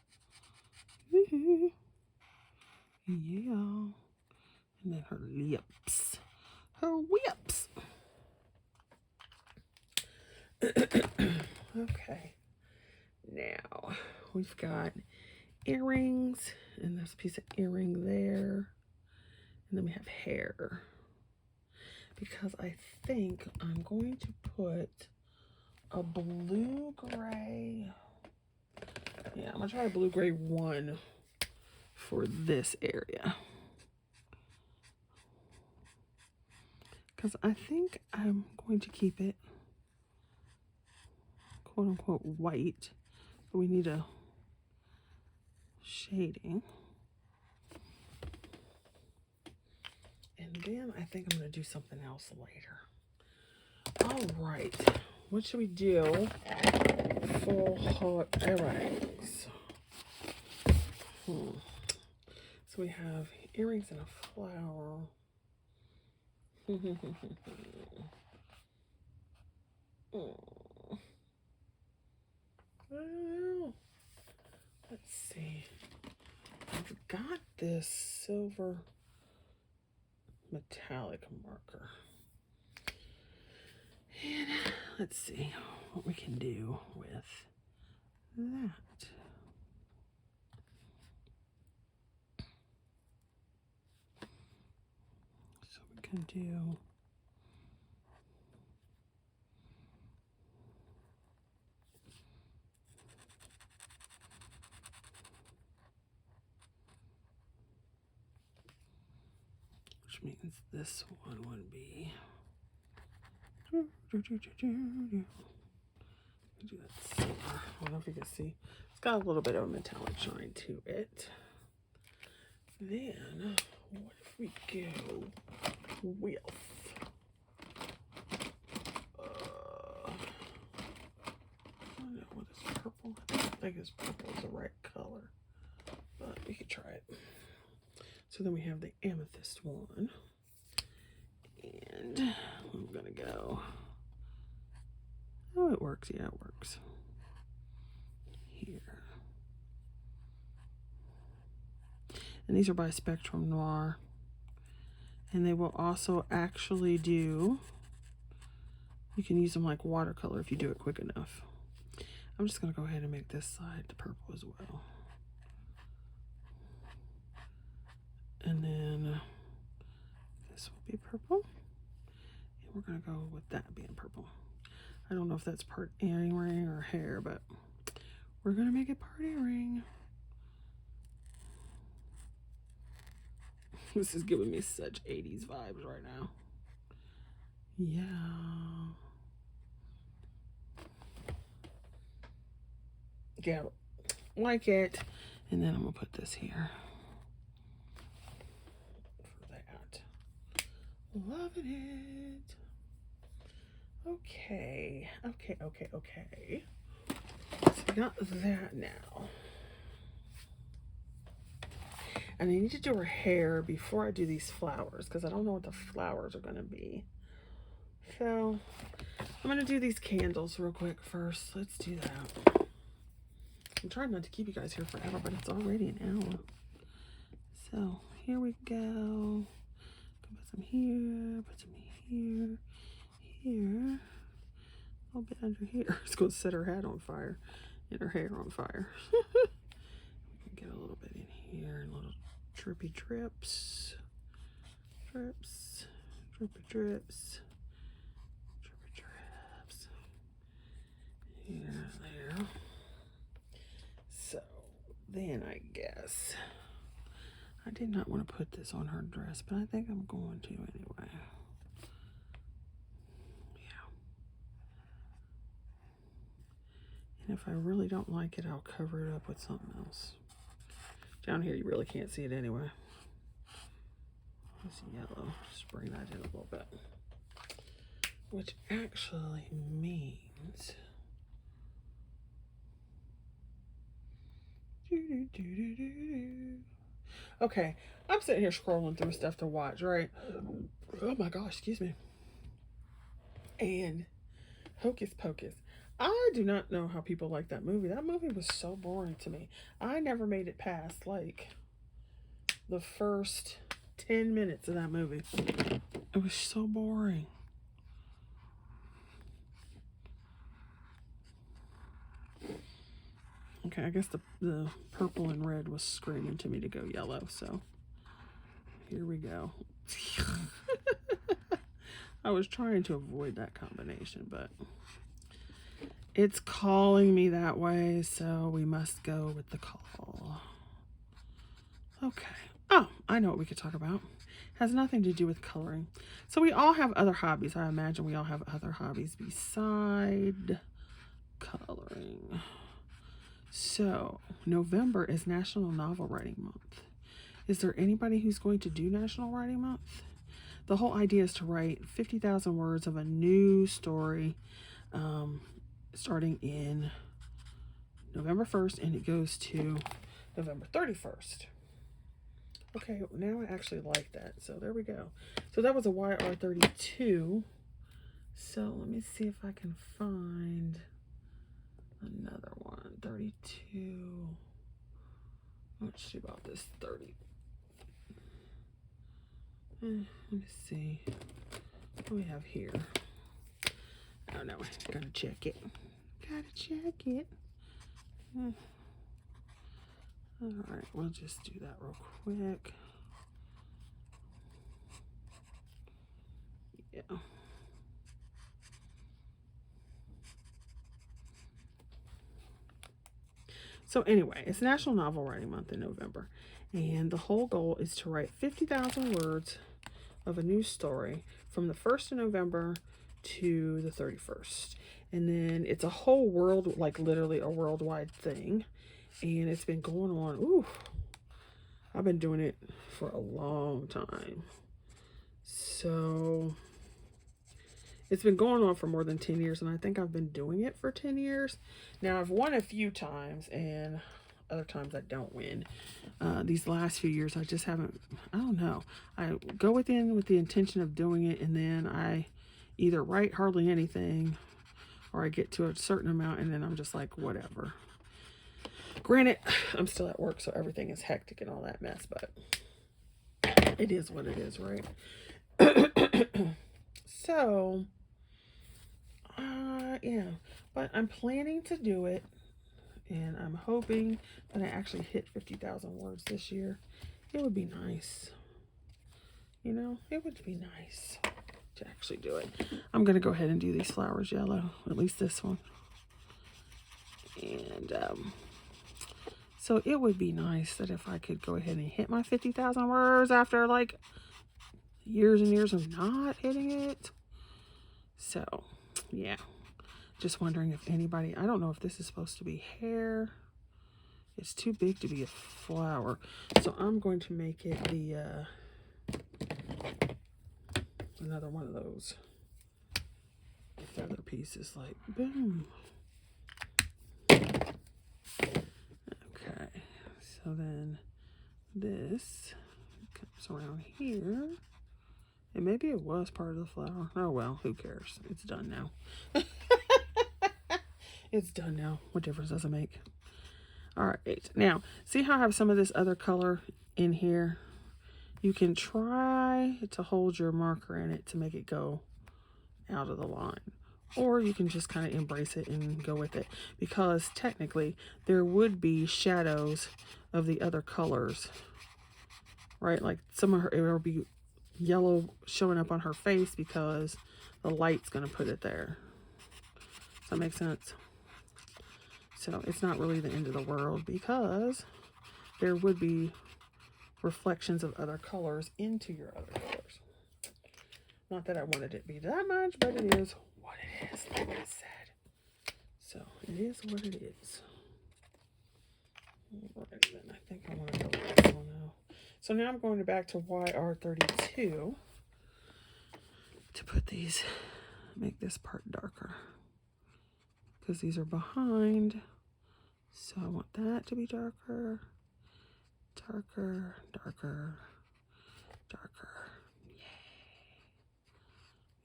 S1: Yeah. And then her lips. Her whips. Okay. Now, we've got earrings. And there's a piece of earring there. And then we have hair. Because I think I'm going to put a blue-gray. Yeah, I'm going to try a blue-gray one for this area. Because I think I'm going to keep it quote-unquote white. But we need a shading. And then I think I'm going to do something else later. All right. What should we do for her earrings? So we have earrings and a flower. Let's see. I've got this silver metallic marker. And let's see what we can do with that. So we can do which means this one would be do that silver. I don't know if you can see. It's got a little bit of a metallic shine to it. Then what if we go with I don't know what is purple. I don't think it's purple is the right color, but we could try it. So then we have the amethyst one. And I'm gonna go. Oh, it works. Yeah, it works. Here. And these are by Spectrum Noir. And they will also actually do, you can use them like watercolor if you do it quick enough. I'm just gonna go ahead and make this side the purple as well. And then this will be purple. And we're gonna go with that being purple. I don't know if that's part earring or hair, but we're gonna make it part earring. This is giving me such 80s vibes right now. Yeah. Yeah, like it. And then I'm gonna put this here. Loving it. Okay. So we got that now. And I need to do her hair before I do these flowers because I don't know what the flowers are going to be. So I'm going to do these candles real quick first. Let's do that. I'm trying not to keep you guys here forever, but it's already an hour. So here we go. Put some here, put some here, here, a little bit under here. It's going to set her hat on fire and her hair on fire. We can get a little bit in here, little drippy drips, drips, drippy drips, drippy drips. Here, there. So then I guess. I did not want to put this on her dress, but I think I'm going to anyway. Yeah. And if I really don't like it, I'll cover it up with something else. Down here, you really can't see it anyway. This yellow, just bring that in a little bit. Which actually means okay, I'm sitting here scrolling through stuff to watch, right? Oh my gosh, excuse me. And Hocus Pocus. I do not know how people like that movie. That movie was so boring to me. I never made it past like the first 10 minutes of that movie. It was so boring. Okay, I guess the purple and red was screaming to me to go yellow, so here we go. I was trying to avoid that combination, but it's calling me that way, so we must go with the call. Okay. Oh, I know what we could talk about. Has nothing to do with coloring. So we all have other hobbies. I imagine we all have other hobbies beside coloring. So November is National Novel Writing Month. Is there anybody who's going to do National Writing Month? The whole idea is to write 50,000 words of a new story starting in November 1st, and it goes to November 31st. Okay, now I actually like that. So there we go. So that was a YR32. So let me see if I can find another one. 32. Let's see about this 30. Let me see what do we have here. Oh no, gotta check it. Gotta check it. Alright, we'll just do that real quick. Yeah. So anyway, it's National Novel Writing Month in November. And the whole goal is to write 50,000 words of a new story from the 1st of November to the 31st. And then it's a whole world, like literally a worldwide thing. And it's been going on, ooh, I've been doing it for a long time. So it's been going on for more than 10 years, and I think I've been doing it for 10 years. Now, I've won a few times, and other times I don't win. These last few years, I just haven't, I don't know. I go within with the intention of doing it, and then I either write hardly anything, or I get to a certain amount, and then I'm just like, whatever. Granted, I'm still at work, so everything is hectic and all that mess, but it is what it is, right? So, yeah, but I'm planning to do it, and I'm hoping that I actually hit 50,000 words this year. It would be nice. You know, it would be nice to actually do it. I'm going to go ahead and do these flowers yellow, at least this one. And, so it would be nice that if I could go ahead and hit my 50,000 words after like years and years of not hitting it. So, yeah. Just wondering if anybody, I don't know if this is supposed to be hair. It's too big to be a flower. So I'm going to make it the, another one of those feather pieces, like, boom. Okay, so then this comes around here. And maybe it was part of the flower. Oh well, who cares? It's done now. It's done now. What difference does it make? Alright, now, see how I have some of this other color in here? You can try to hold your marker in it to make it go out of the line. Or you can just kind of embrace it and go with it. Because technically, there would be shadows of the other colors. Right? Like some of her, it will be yellow showing up on her face because the light's going to put it there. Does that make sense? So it's not really the end of the world because there would be reflections of other colors into your other colors. Not that I wanted it to be that much, but it is what it is, like I said. So it is what it is. Alright, then I think I want to go with this one now. So now I'm going back to YR32 to put these, make this part darker, because these are behind. So I want that to be darker, darker, darker, darker. Yay.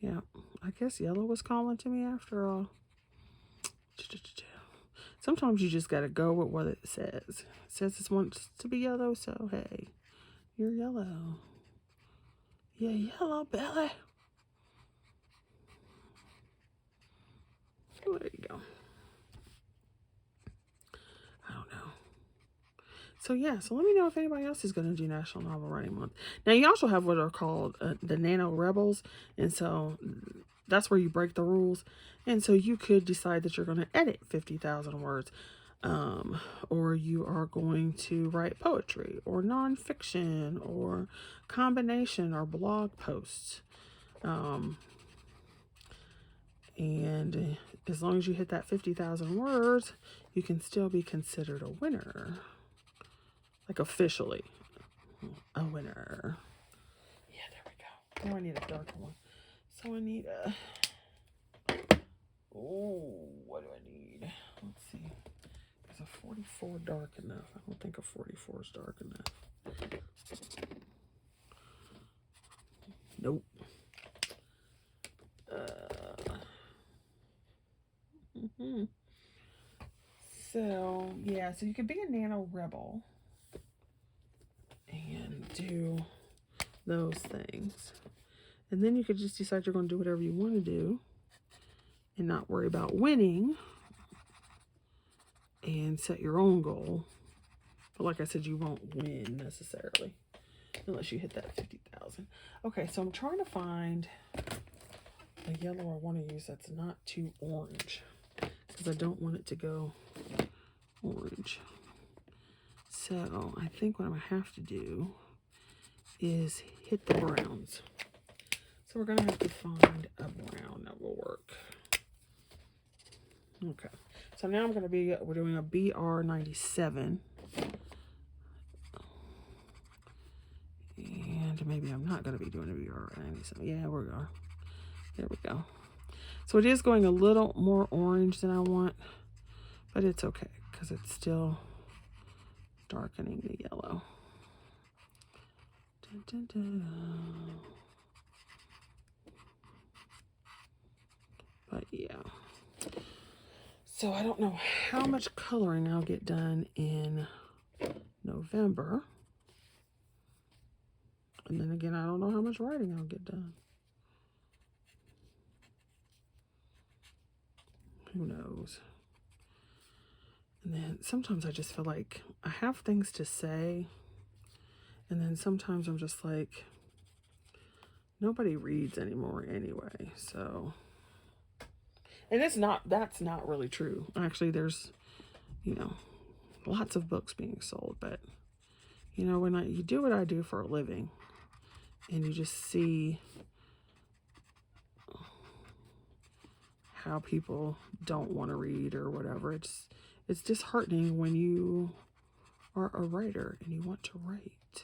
S1: Yeah, I guess yellow was calling to me after all. Sometimes you just gotta go with what it says. It says it wants to be yellow, so hey, you're yellow. Yeah, yellow belly. Oh, there you go. I don't know. So yeah, so let me know if anybody else is going to do National Novel Writing Month. Now you also have what are called the Nano Rebels, and so that's where you break the rules. And so you could decide that you're going to edit 50,000 words, or you are going to write poetry or nonfiction or combination or blog posts. And as long as you hit that 50,000 words, you can still be considered a winner. Like officially a winner. Yeah, there we go. Now I need a darker one. So I need a, oh, what do I need? Let's see. Is a 44 dark enough? I don't think a 44 is dark enough. Nope. So, yeah, so you could be a Nano Rebel and do those things. And then you could just decide you're going to do whatever you want to do and not worry about winning and set your own goal. But like I said, you won't win necessarily unless you hit that 50,000. Okay, so I'm trying to find a yellow I want to use that's not too orange, because I don't want it to go orange. So I think what I'm going to have to do is hit the browns. So we're going to have to find a brown that will work. Okay. So now we're doing a BR97. And maybe I'm not going to be doing a BR97. Yeah, we are. There we go. So it is going a little more orange than I want, but it's okay because it's still darkening the yellow. Dun, dun, dun. But yeah. So I don't know how much coloring I'll get done in November. And then again, I don't know how much writing I'll get done. Who knows? And then sometimes I just feel like I have things to say. And then sometimes I'm just like, nobody reads anymore anyway. So, and that's not really true. Actually, there's, lots of books being sold. But, when you do what I do for a living and you just see how people don't want to read or whatever, it's disheartening when you are a writer and you want to write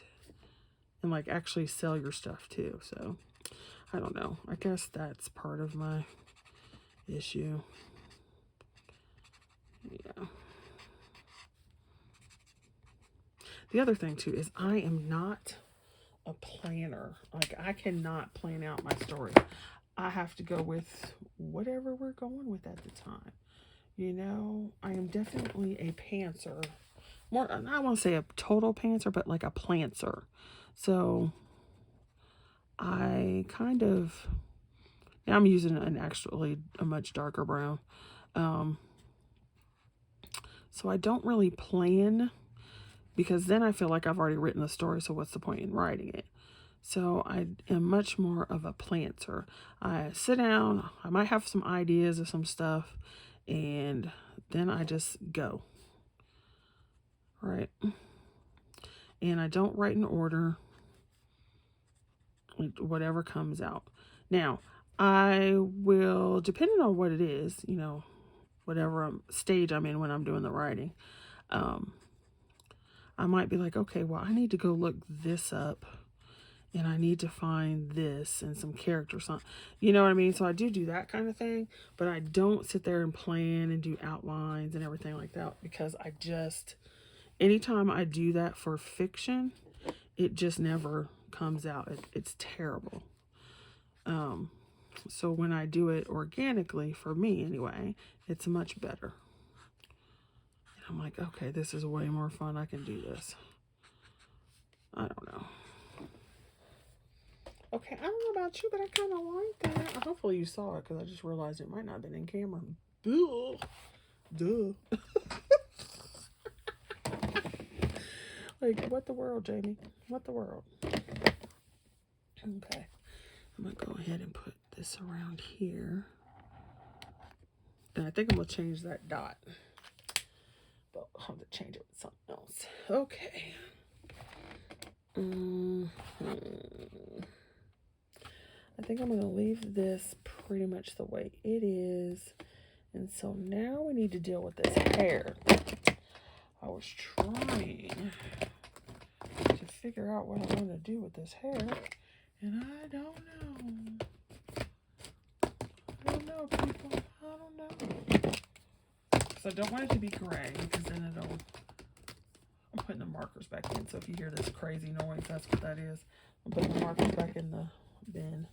S1: and like actually sell your stuff too. So I don't know, I guess that's part of my issue. Yeah. The other thing too is I am not a planner. Like I cannot plan out my story. I have to go with whatever we're going with at the time. I am definitely a pantser. More, I don't want to say a total pantser, but like a plantser. So I kind of, now I'm using actually a much darker brown. So I don't really plan, because then I feel like I've already written the story. So what's the point in writing it? So I am much more of a planter. I sit down, I might have some ideas of some stuff, and then I just go. Right? And I don't write in order, whatever comes out. Now, I will, depending on what it is, whatever stage I'm in when I'm doing the writing, I might be like, okay, well, I need to go look this up and I need to find this and some characters on, you know what I mean? So I do that kind of thing, but I don't sit there and plan and do outlines and everything like that, because I just, anytime I do that for fiction, it just never comes out. It's terrible. So when I do it organically, for me anyway, it's much better. And I'm like, okay, this is way more fun. I can do this. I don't know. Okay, I don't know about you, but I kind of like that. Hopefully you saw it, because I just realized it might not have been in camera. Duh. Like, what the world, Jamie? What the world? Okay. I'm going to go ahead and put this around here. And I think I'm going to change that dot. But I'll have to change it with something else. Okay. I think I'm going to leave this pretty much the way it is. And so now we need to deal with this hair. I was trying to figure out what I want to do with this hair, and I don't know. I don't know, people. I don't know. So I don't want it to be gray, because then it'll... I'm putting the markers back in, so if you hear this crazy noise, that's what that is. I'm putting the markers back in the bin.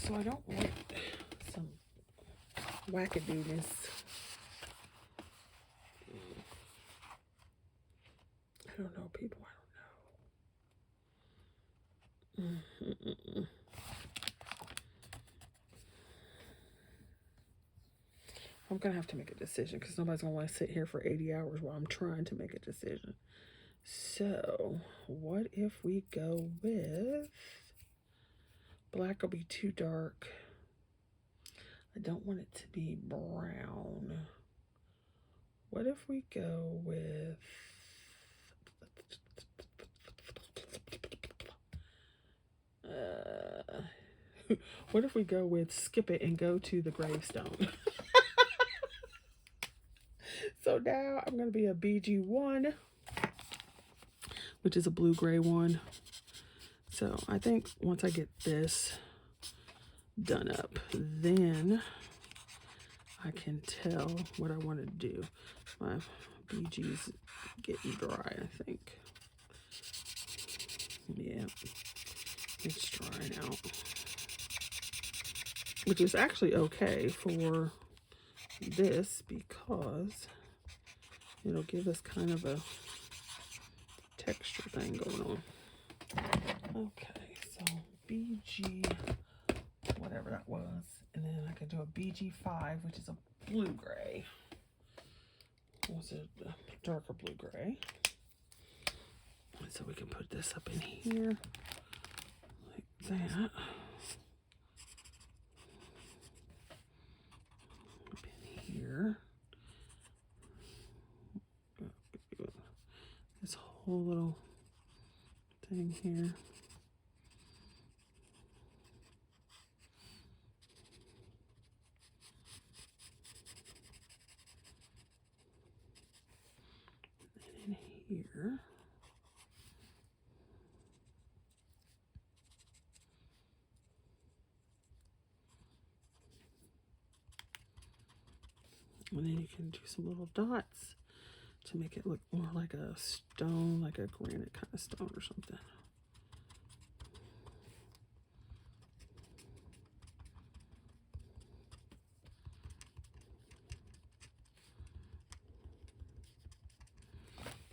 S1: So I don't want some wackadoodness. I don't know, people. I don't know. I'm going to have to make a decision, because nobody's going to want to sit here for 80 hours while I'm trying to make a decision. So, what if we go with... Black will be too dark. I don't want it to be brown. What if we go with... what if we go with skip it and go to the Gravestone? So now I'm going to be a BG1, which is a blue-gray one. So I think once I get this done up, then I can tell what I want to do. My BG's getting dry, I think. Yeah, it's drying out. Which is actually okay for this, because it'll give us kind of a texture thing going on. Okay, so BG, whatever that was, and then I could do a BG5, which is a blue-gray. Was it a darker blue-gray? So we can put this up in here, like that. Up in here. This whole little thing here. And in here. And then you can do some little dots to make it look more like a stone, like a granite kind of stone or something.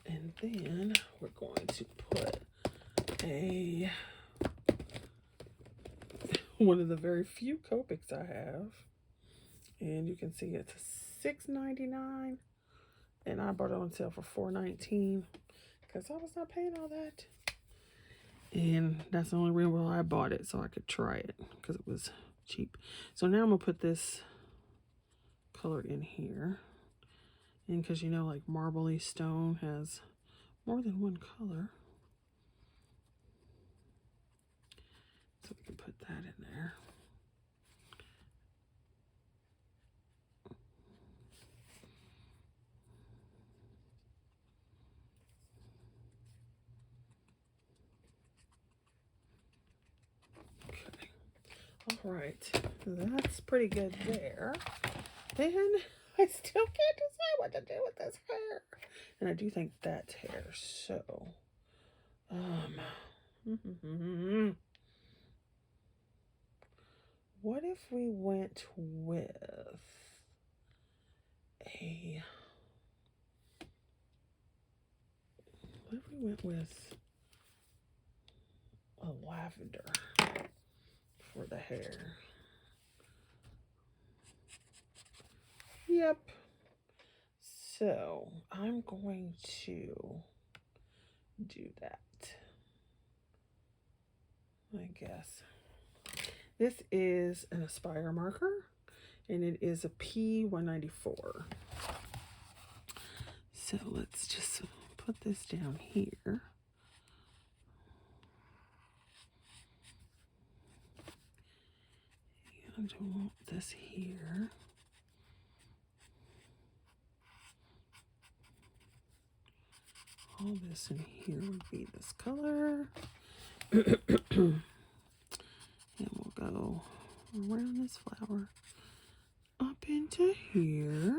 S1: And then we're going to put a one of the very few Copics I have. And you can see it's $6.99. And I bought it on sale for $4.19 because I was not paying all that. And that's the only reason why I bought it, so I could try it because it was cheap. So now I'm going to put this color in here. And because you know, like marbly stone has more than one color. So we can put that in there. Alright, that's pretty good there. Then I still can't decide what to do with this hair. And I do think that's hair, so what if we went with a lavender for the hair? Yep. So I'm going to do that, I guess. This is an Aspire marker, and it is a P194. So let's just put this down here. And I want this here. All this in here would be this color. And we'll go around this flower up into here.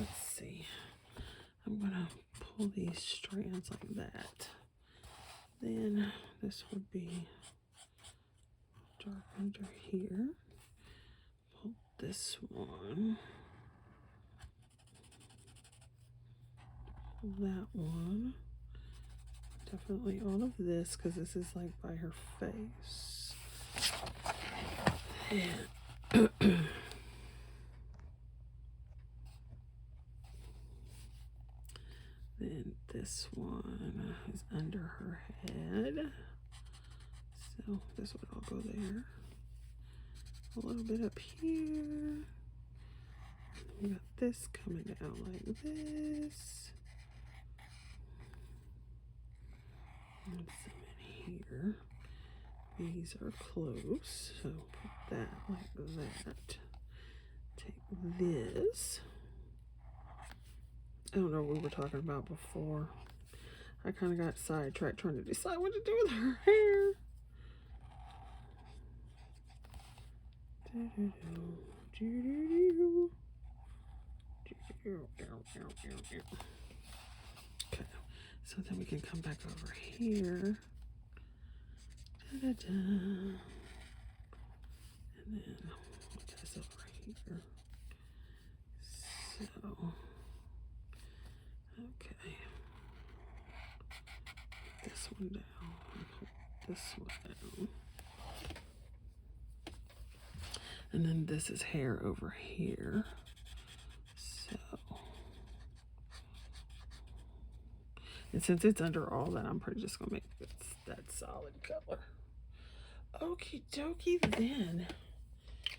S1: Let's see. I'm gonna pull these strands like that. Then this would be dark under here. Pull this one. Pull that one. Definitely all of this, because this is like by her face. And then this one is under her head. So this would all go there. A little bit up here. We got this coming out like this. And some in here. These are close, so put that like that. Take this. I don't know what we were talking about before. I kind of got sidetracked trying to decide what to do with her hair. Okay, so then we can come back over here. And then put this over here. So, okay. Put this one down. Put this one down. And then this is hair over here. So, and since it's under all that, I'm probably just gonna make this that solid color. Okie dokie then.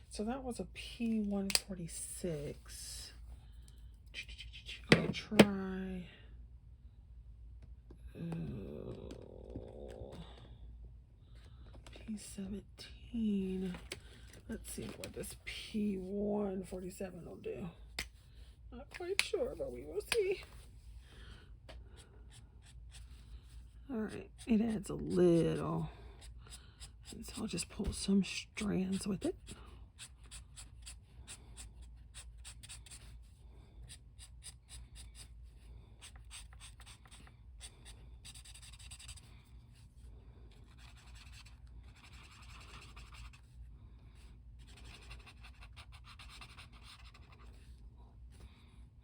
S1: So that was a P146. I'll try P17. Let's see what this P147 will do. Not quite sure, but we will see. Alright, it adds a little. And so I'll just pull some strands with it.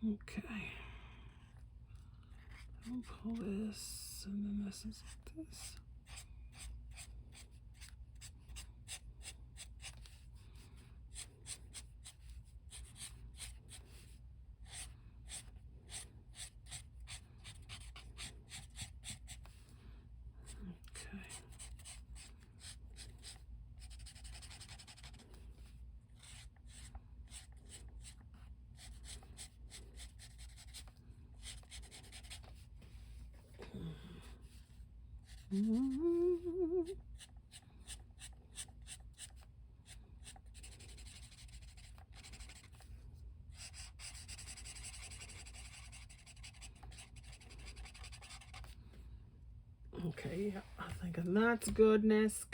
S1: Okay. I'll pull this, and then this is this. Okay, yeah, I think that's goodness.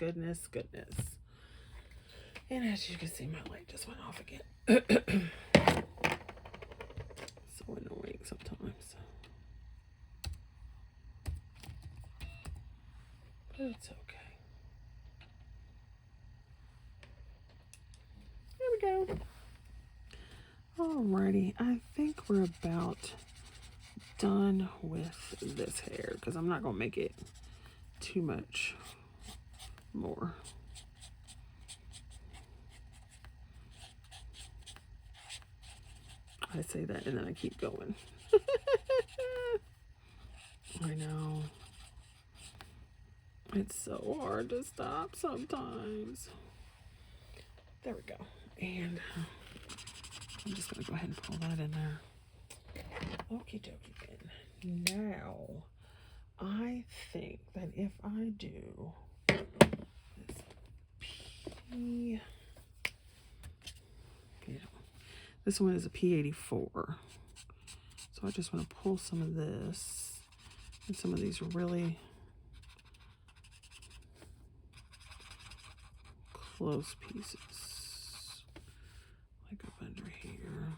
S1: And as you can see, my light just went off again. So annoying sometimes. But it's okay. There we go. Alrighty, I think we're about done with this hair because I'm not going to make it too much more. I say that and then I keep going. I know. It's so hard to stop sometimes. There we go. And I'm just going to go ahead and pull that in there. Okie dokie then. Now, I think that if I do this P... Yeah. This one is a P84. So I just want to pull some of this and some of these really close pieces, like up under here.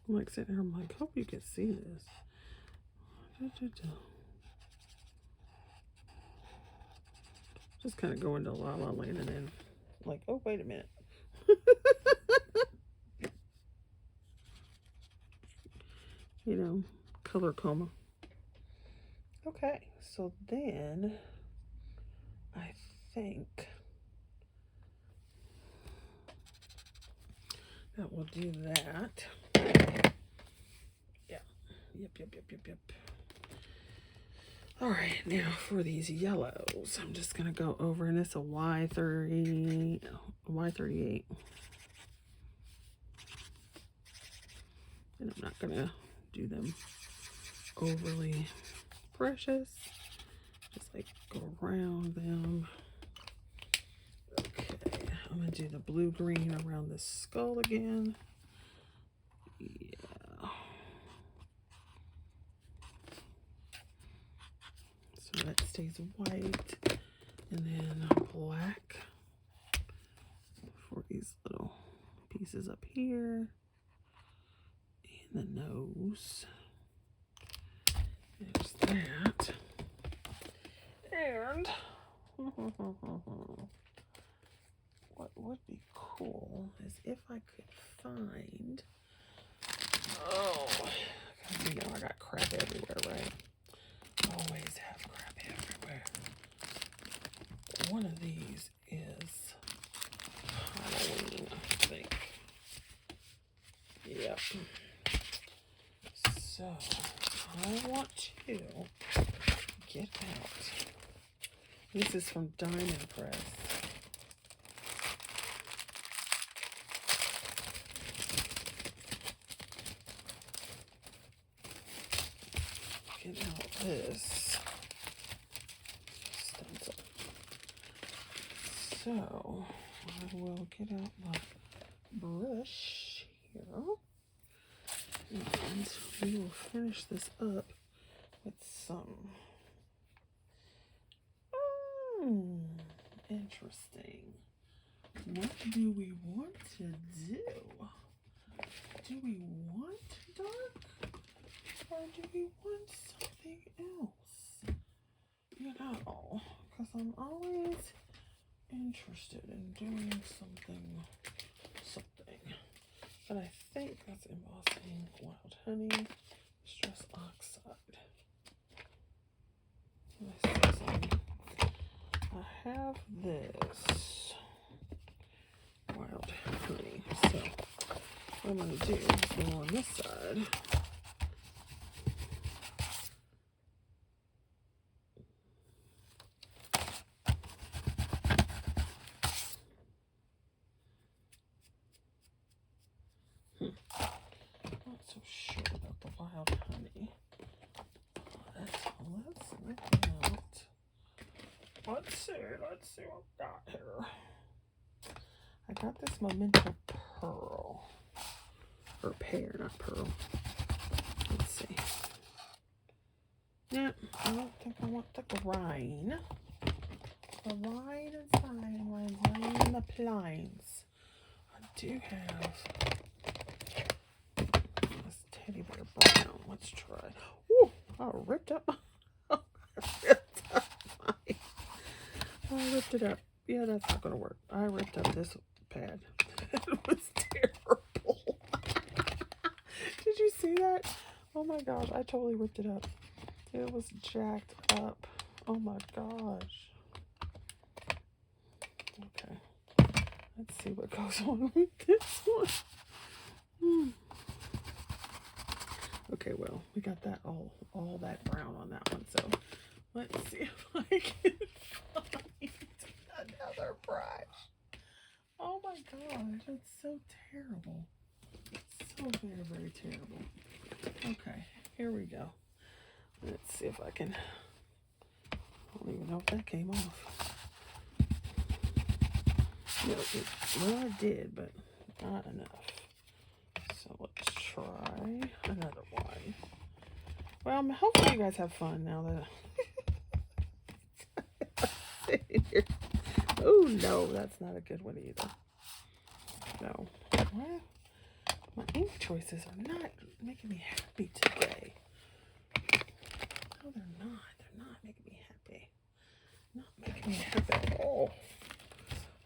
S1: I'm like sitting here, I'm like, hope you can see this. Just kind of go into La La Land and then like, oh, wait a minute. You know, color coma. Okay, so then I think that we'll do that. Yeah. Yep. All right, now for these yellows, I'm just gonna go over, and it's a Y38. And I'm not gonna do them overly precious. Just like go around them. Okay, I'm gonna do the blue-green around the skull again. Yeah. So that stays white, and then black for these little pieces up here, and the nose. There's that. And what would be cool is if I could find, you know, I got crap everywhere, right? Always have crap everywhere. One of these is Halloween, I think. Yep. So I want to get out. This is from Diamond Press. Get out this stencil. So I will get out my brush here. And we will finish this up with some interesting. What do we want to do? Do we want dark? Or do we want something else? You know, because I'm always interested in doing something. But I think that's embossing wild honey, stress oxide. Let's see some I have this wild honey. So what I'm going to do is go on this side. Not so sure about the wild honey. Let's look out. Let's see what I've got here. I got this Memento Pearl. Or pear, not pearl. Let's see. Yeah, I don't think I want the green. The wine is fine. Wine the plains. I do have this teddy bear brown. Let's try. Ooh, I ripped up. I ripped it up. Yeah, that's not gonna work. I ripped up this pad. It was terrible. Did you see that? Oh my gosh, I totally ripped it up. It was jacked up. Oh my gosh. Okay. Let's see what goes on with this one. Okay, well, we got that all that brown on that one, so let's see if I can find another brush. Oh my gosh, it's so terrible. It's so very, very terrible. Okay, here we go. Let's see if I can. I don't even know if that came off. No, well, I did, but not enough. So let's try another one. Well, hopefully you guys have fun now that I'm sitting here. Oh no, that's not a good one either. No. Well, my ink choices are not making me happy today. No, they're not. They're not making me happy. Not making me happy at all.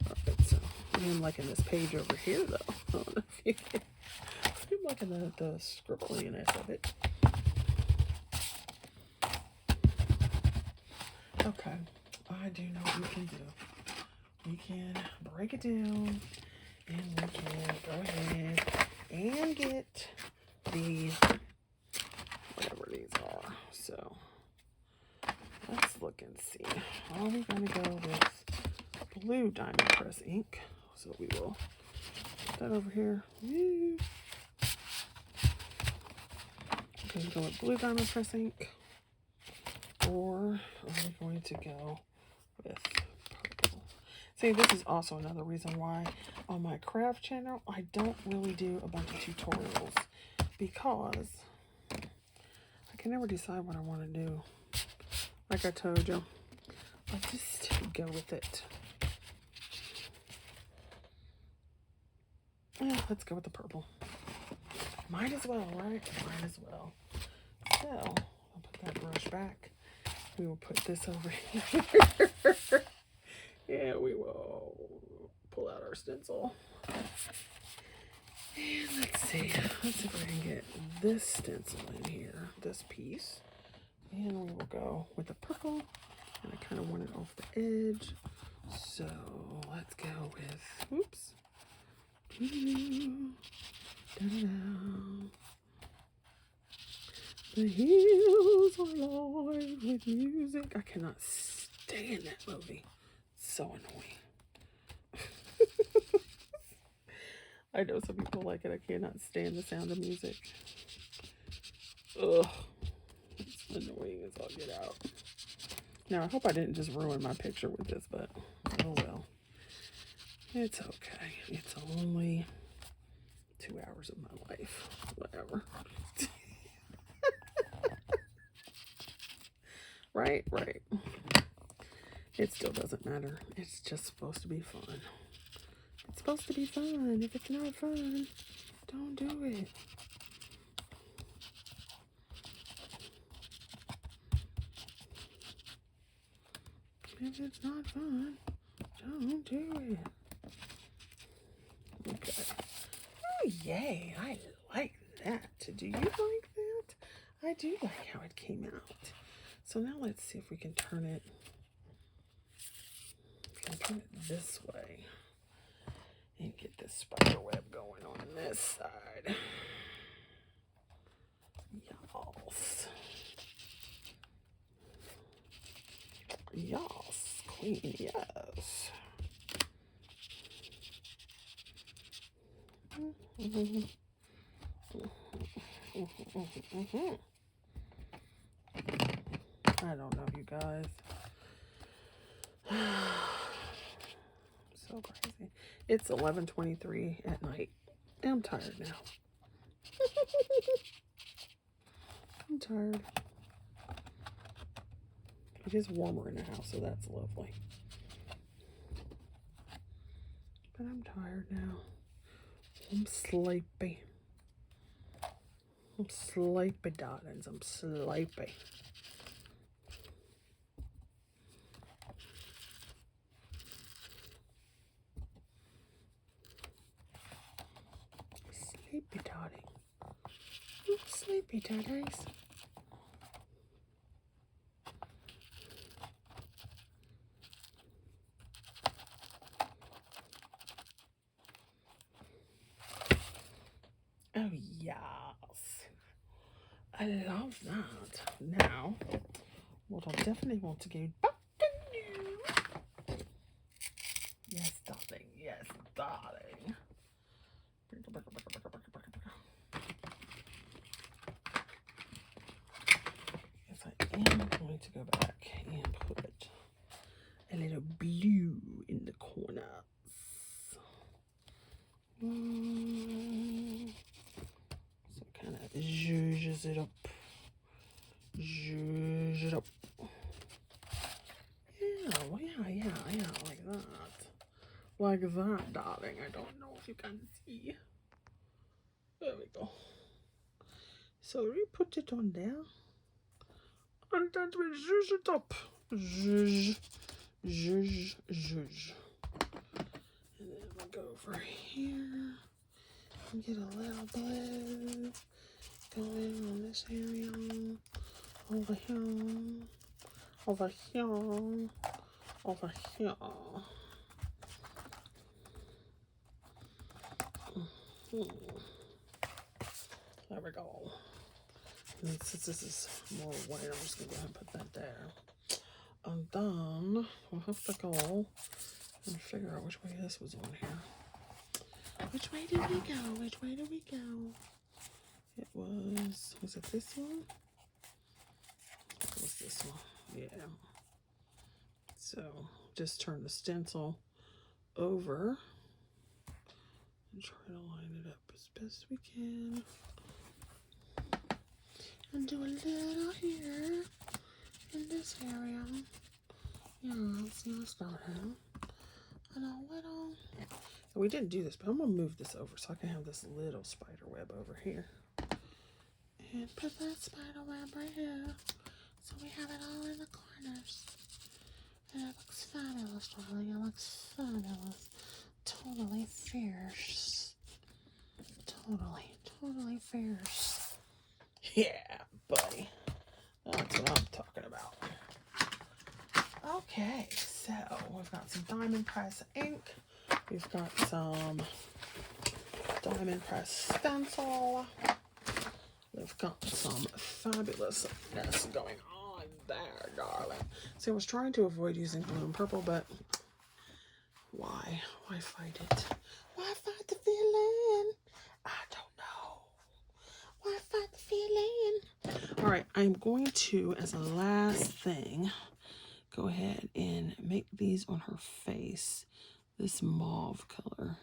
S1: Alright, so I'm liking this page over here though. I don't know if you can. I'm liking the scribbliness of it. Okay, I do know what we can do. We can break it down and we can go ahead and get the whatever these are. So let's look and see. Are we going to go with blue diamond press ink? So we will put that over here. Woo. Okay, go with blue diamond press ink, or are we going to go with purple? See, this is also another reason why on my craft channel I don't really do a bunch of tutorials, because I can never decide what I want to do. Like I told you, I just go with it. Yeah, let's go with the purple. Might as well, right? Might as well. So, I'll put that brush back. We will put this over here. Yeah, we will pull out our stencil. And let's see. Let's see if I can get this stencil in here, this piece. And we will go with the purple. And I kind of want it off the edge. So, let's go with, oops. The hills are alive with music. I cannot stand that movie. It's so annoying. I know some people like it. I cannot stand the sound of music. Ugh. It's annoying as all get out. Now, I hope I didn't just ruin my picture with this, but oh well. It's okay. It's only 2 hours of my life. Whatever. Right? Right. It still doesn't matter. It's just supposed to be fun. It's supposed to be fun. If it's not fun, don't do it. If it's not fun, don't do it. Okay. Oh, yay. I like that. Do you like that? I do like how it came out. So now let's see if we can turn it and put it this way and get this spider web going on this side. Yes. Yes, queen, yes. I don't know, you guys. So crazy. It's 11:23 at night. I'm tired now. I'm tired. It is warmer in the house, so that's lovely. But I'm tired now. I'm sleepy. I'm sleepy, darlings. I'm sleepy. Sleepy, darling. I'm sleepy, darlings. Oh, yes. I love that. Now, what I definitely want to go back to you. Yes, darling. Yes, darling. Yes, I am going to go back and put a little blue in the corners. So it kind of zhuzhes it up. Zhuzh it up. Yeah, well, yeah, like that. Like that, darling. I don't know if you can see. There we go. So we put it on there. And then we zhuzh it up. Zhuzh, zhuzh, zhuzh. And then we'll go over here and get a little blue. Go in on this area. Over here. Over here. Over here. There we go. And since this is more white, I'm just going to go ahead and put that there. And then we'll have to go and figure out which way this was on here. Which way did we go? Which way did we go? It was it this one? It was this one. Yeah. So just turn the stencil over and try to line it up as best we can. And do a little here in this area. Yeah, let's start out. And a little. And we didn't do this, but I'm gonna move this over so I can have this little spider web over here. And put that spider web right here. So we have it all in the corners. And it looks fabulous, darling. It looks fabulous. Totally fierce. Totally fierce. Yeah, buddy. That's what I'm talking about. Okay, so we've got some diamond press ink. We've got some diamond press stencil. We've got some fabulousness going on there, darling. See, I was trying to avoid using blue and purple, but why? Why fight it? Why fight the feeling? I don't know. Why fight the feeling? All right, I'm going to, as a last thing, go ahead and make these on her face, this mauve color.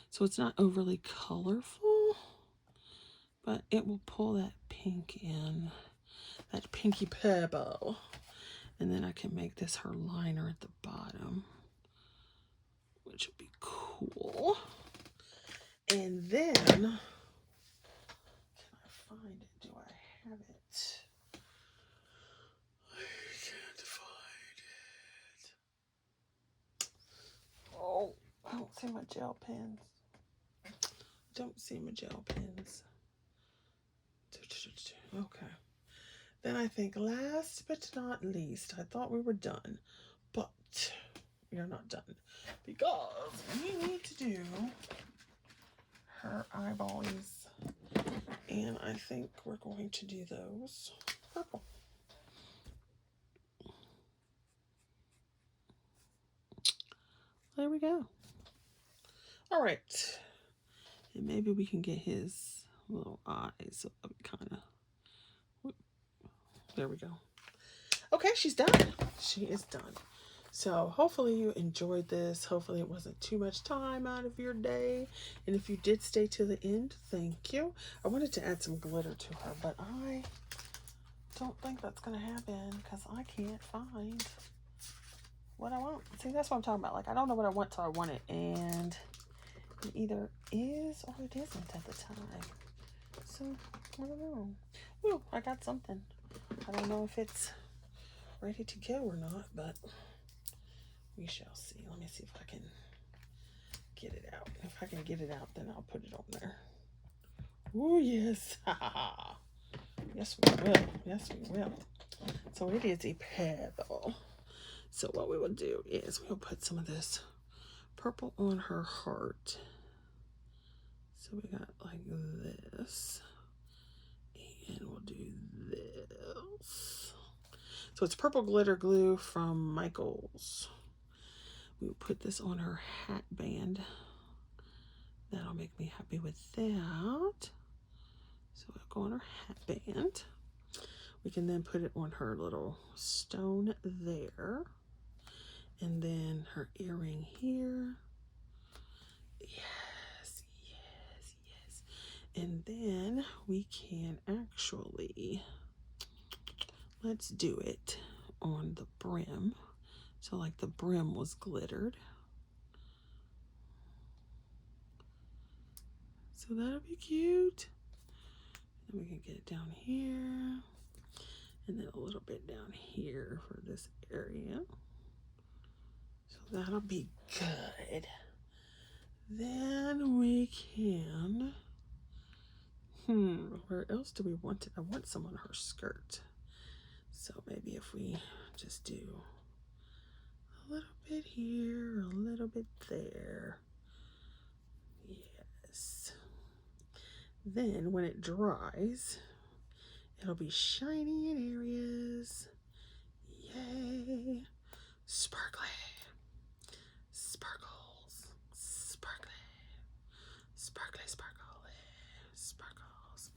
S1: So it's not overly colorful, but it will pull that pink in, that pinky purple. And then I can make this her liner at the bottom, which would be cool. And then, can I find it? Do I have it? I can't find it. Oh, I don't see my gel pens. Don't see my gel pens. Okay. Then I think last but not least, I thought we were done, but we are not done because we need to do her eyeballs. And I think we're going to do those purple. There we go. All right. And maybe we can get his little eyes so kind of. There we go. Okay, she's done. She is done. So hopefully you enjoyed this. Hopefully it wasn't too much time out of your day. And if you did stay to the end, thank you. I wanted to add some glitter to her, but I don't think that's going to happen because I can't find what I want. See, that's what I'm talking about. Like, I don't know what I want till I want it. And it either is or it isn't at the time. So, I don't know. Ooh, I got something. I don't know if it's ready to go or not, but we shall see. Let me see if I can get it out. If I can get it out, then I'll put it on there. Oh, yes. Yes, we will. Yes, we will. So it is a pebble. So what we will do is we'll put some of this purple on her heart. So we got like this. And we'll do this. So it's purple glitter glue from Michaels. We'll put this on her hat band. That'll make me happy with that. So we'll go on her hat band. We can then put it on her little stone there. And then her earring here. Yes, yes, yes. And then we can actually, let's do it on the brim. So like the brim was glittered. So that'll be cute. And we can get it down here. And then a little bit down here for this area. So that'll be good. Then we can, where else do we want it? I want some on her skirt. So maybe if we just do a little bit here, a little bit there. Yes. Then when it dries, it'll be shiny in areas. Yay. Sparkly. Sparkles. Sparkly. Sparkly, sparkly. Sparkles.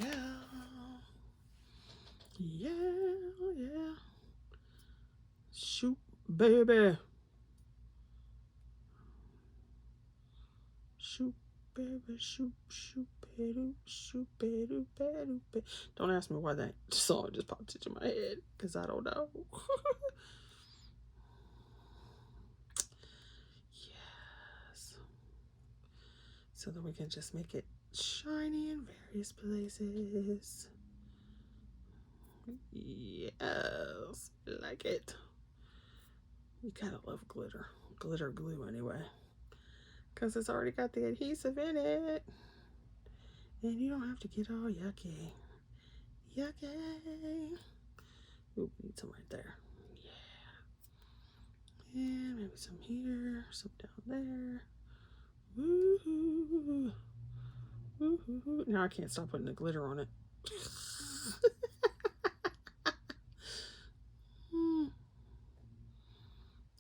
S1: Yeah. Yeah, yeah. Shoot, baby. Shoot, baby. Shoot, shoot, baby. Shoot, baby, baby. Don't ask me why that song just popped into my head, because I don't know. Yes. So that we can just make it shiny in various places. Yes, like it. You gotta love glitter. Glitter glue anyway. Because it's already got the adhesive in it. And you don't have to get all yucky. Yucky. Ooh, we need some right there. Yeah. And maybe some here, some down there. Woohoo. Woohoo. Now I can't stop putting the glitter on it.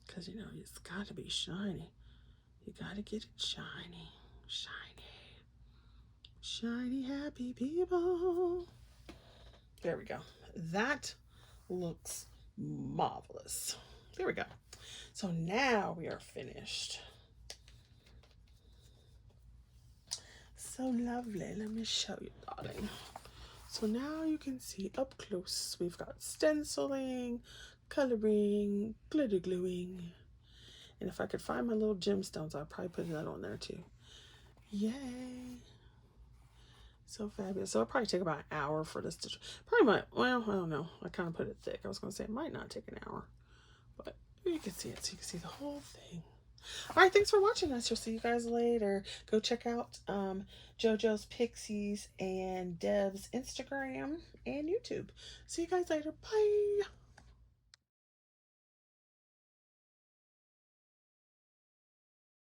S1: Because, you know, it's got to be shiny. You got to get it shiny. Shiny. Shiny, happy people. There we go. That looks marvelous. There we go. So now we are finished. So lovely. Let me show you, darling. So now you can see up close. We've got stenciling, coloring, glitter gluing. And if I could find my little gemstones, I'd probably put that on there too. Yay. So fabulous. So it'll probably take about an hour for this to, probably might, well, I don't know. I kind of put it thick. I was going to say it might not take an hour, but you can see it. So you can see the whole thing. All right, thanks for watching. I shall see you guys later. Go check out JoJo's Pixies and Dev's Instagram and YouTube. See you guys later. Bye.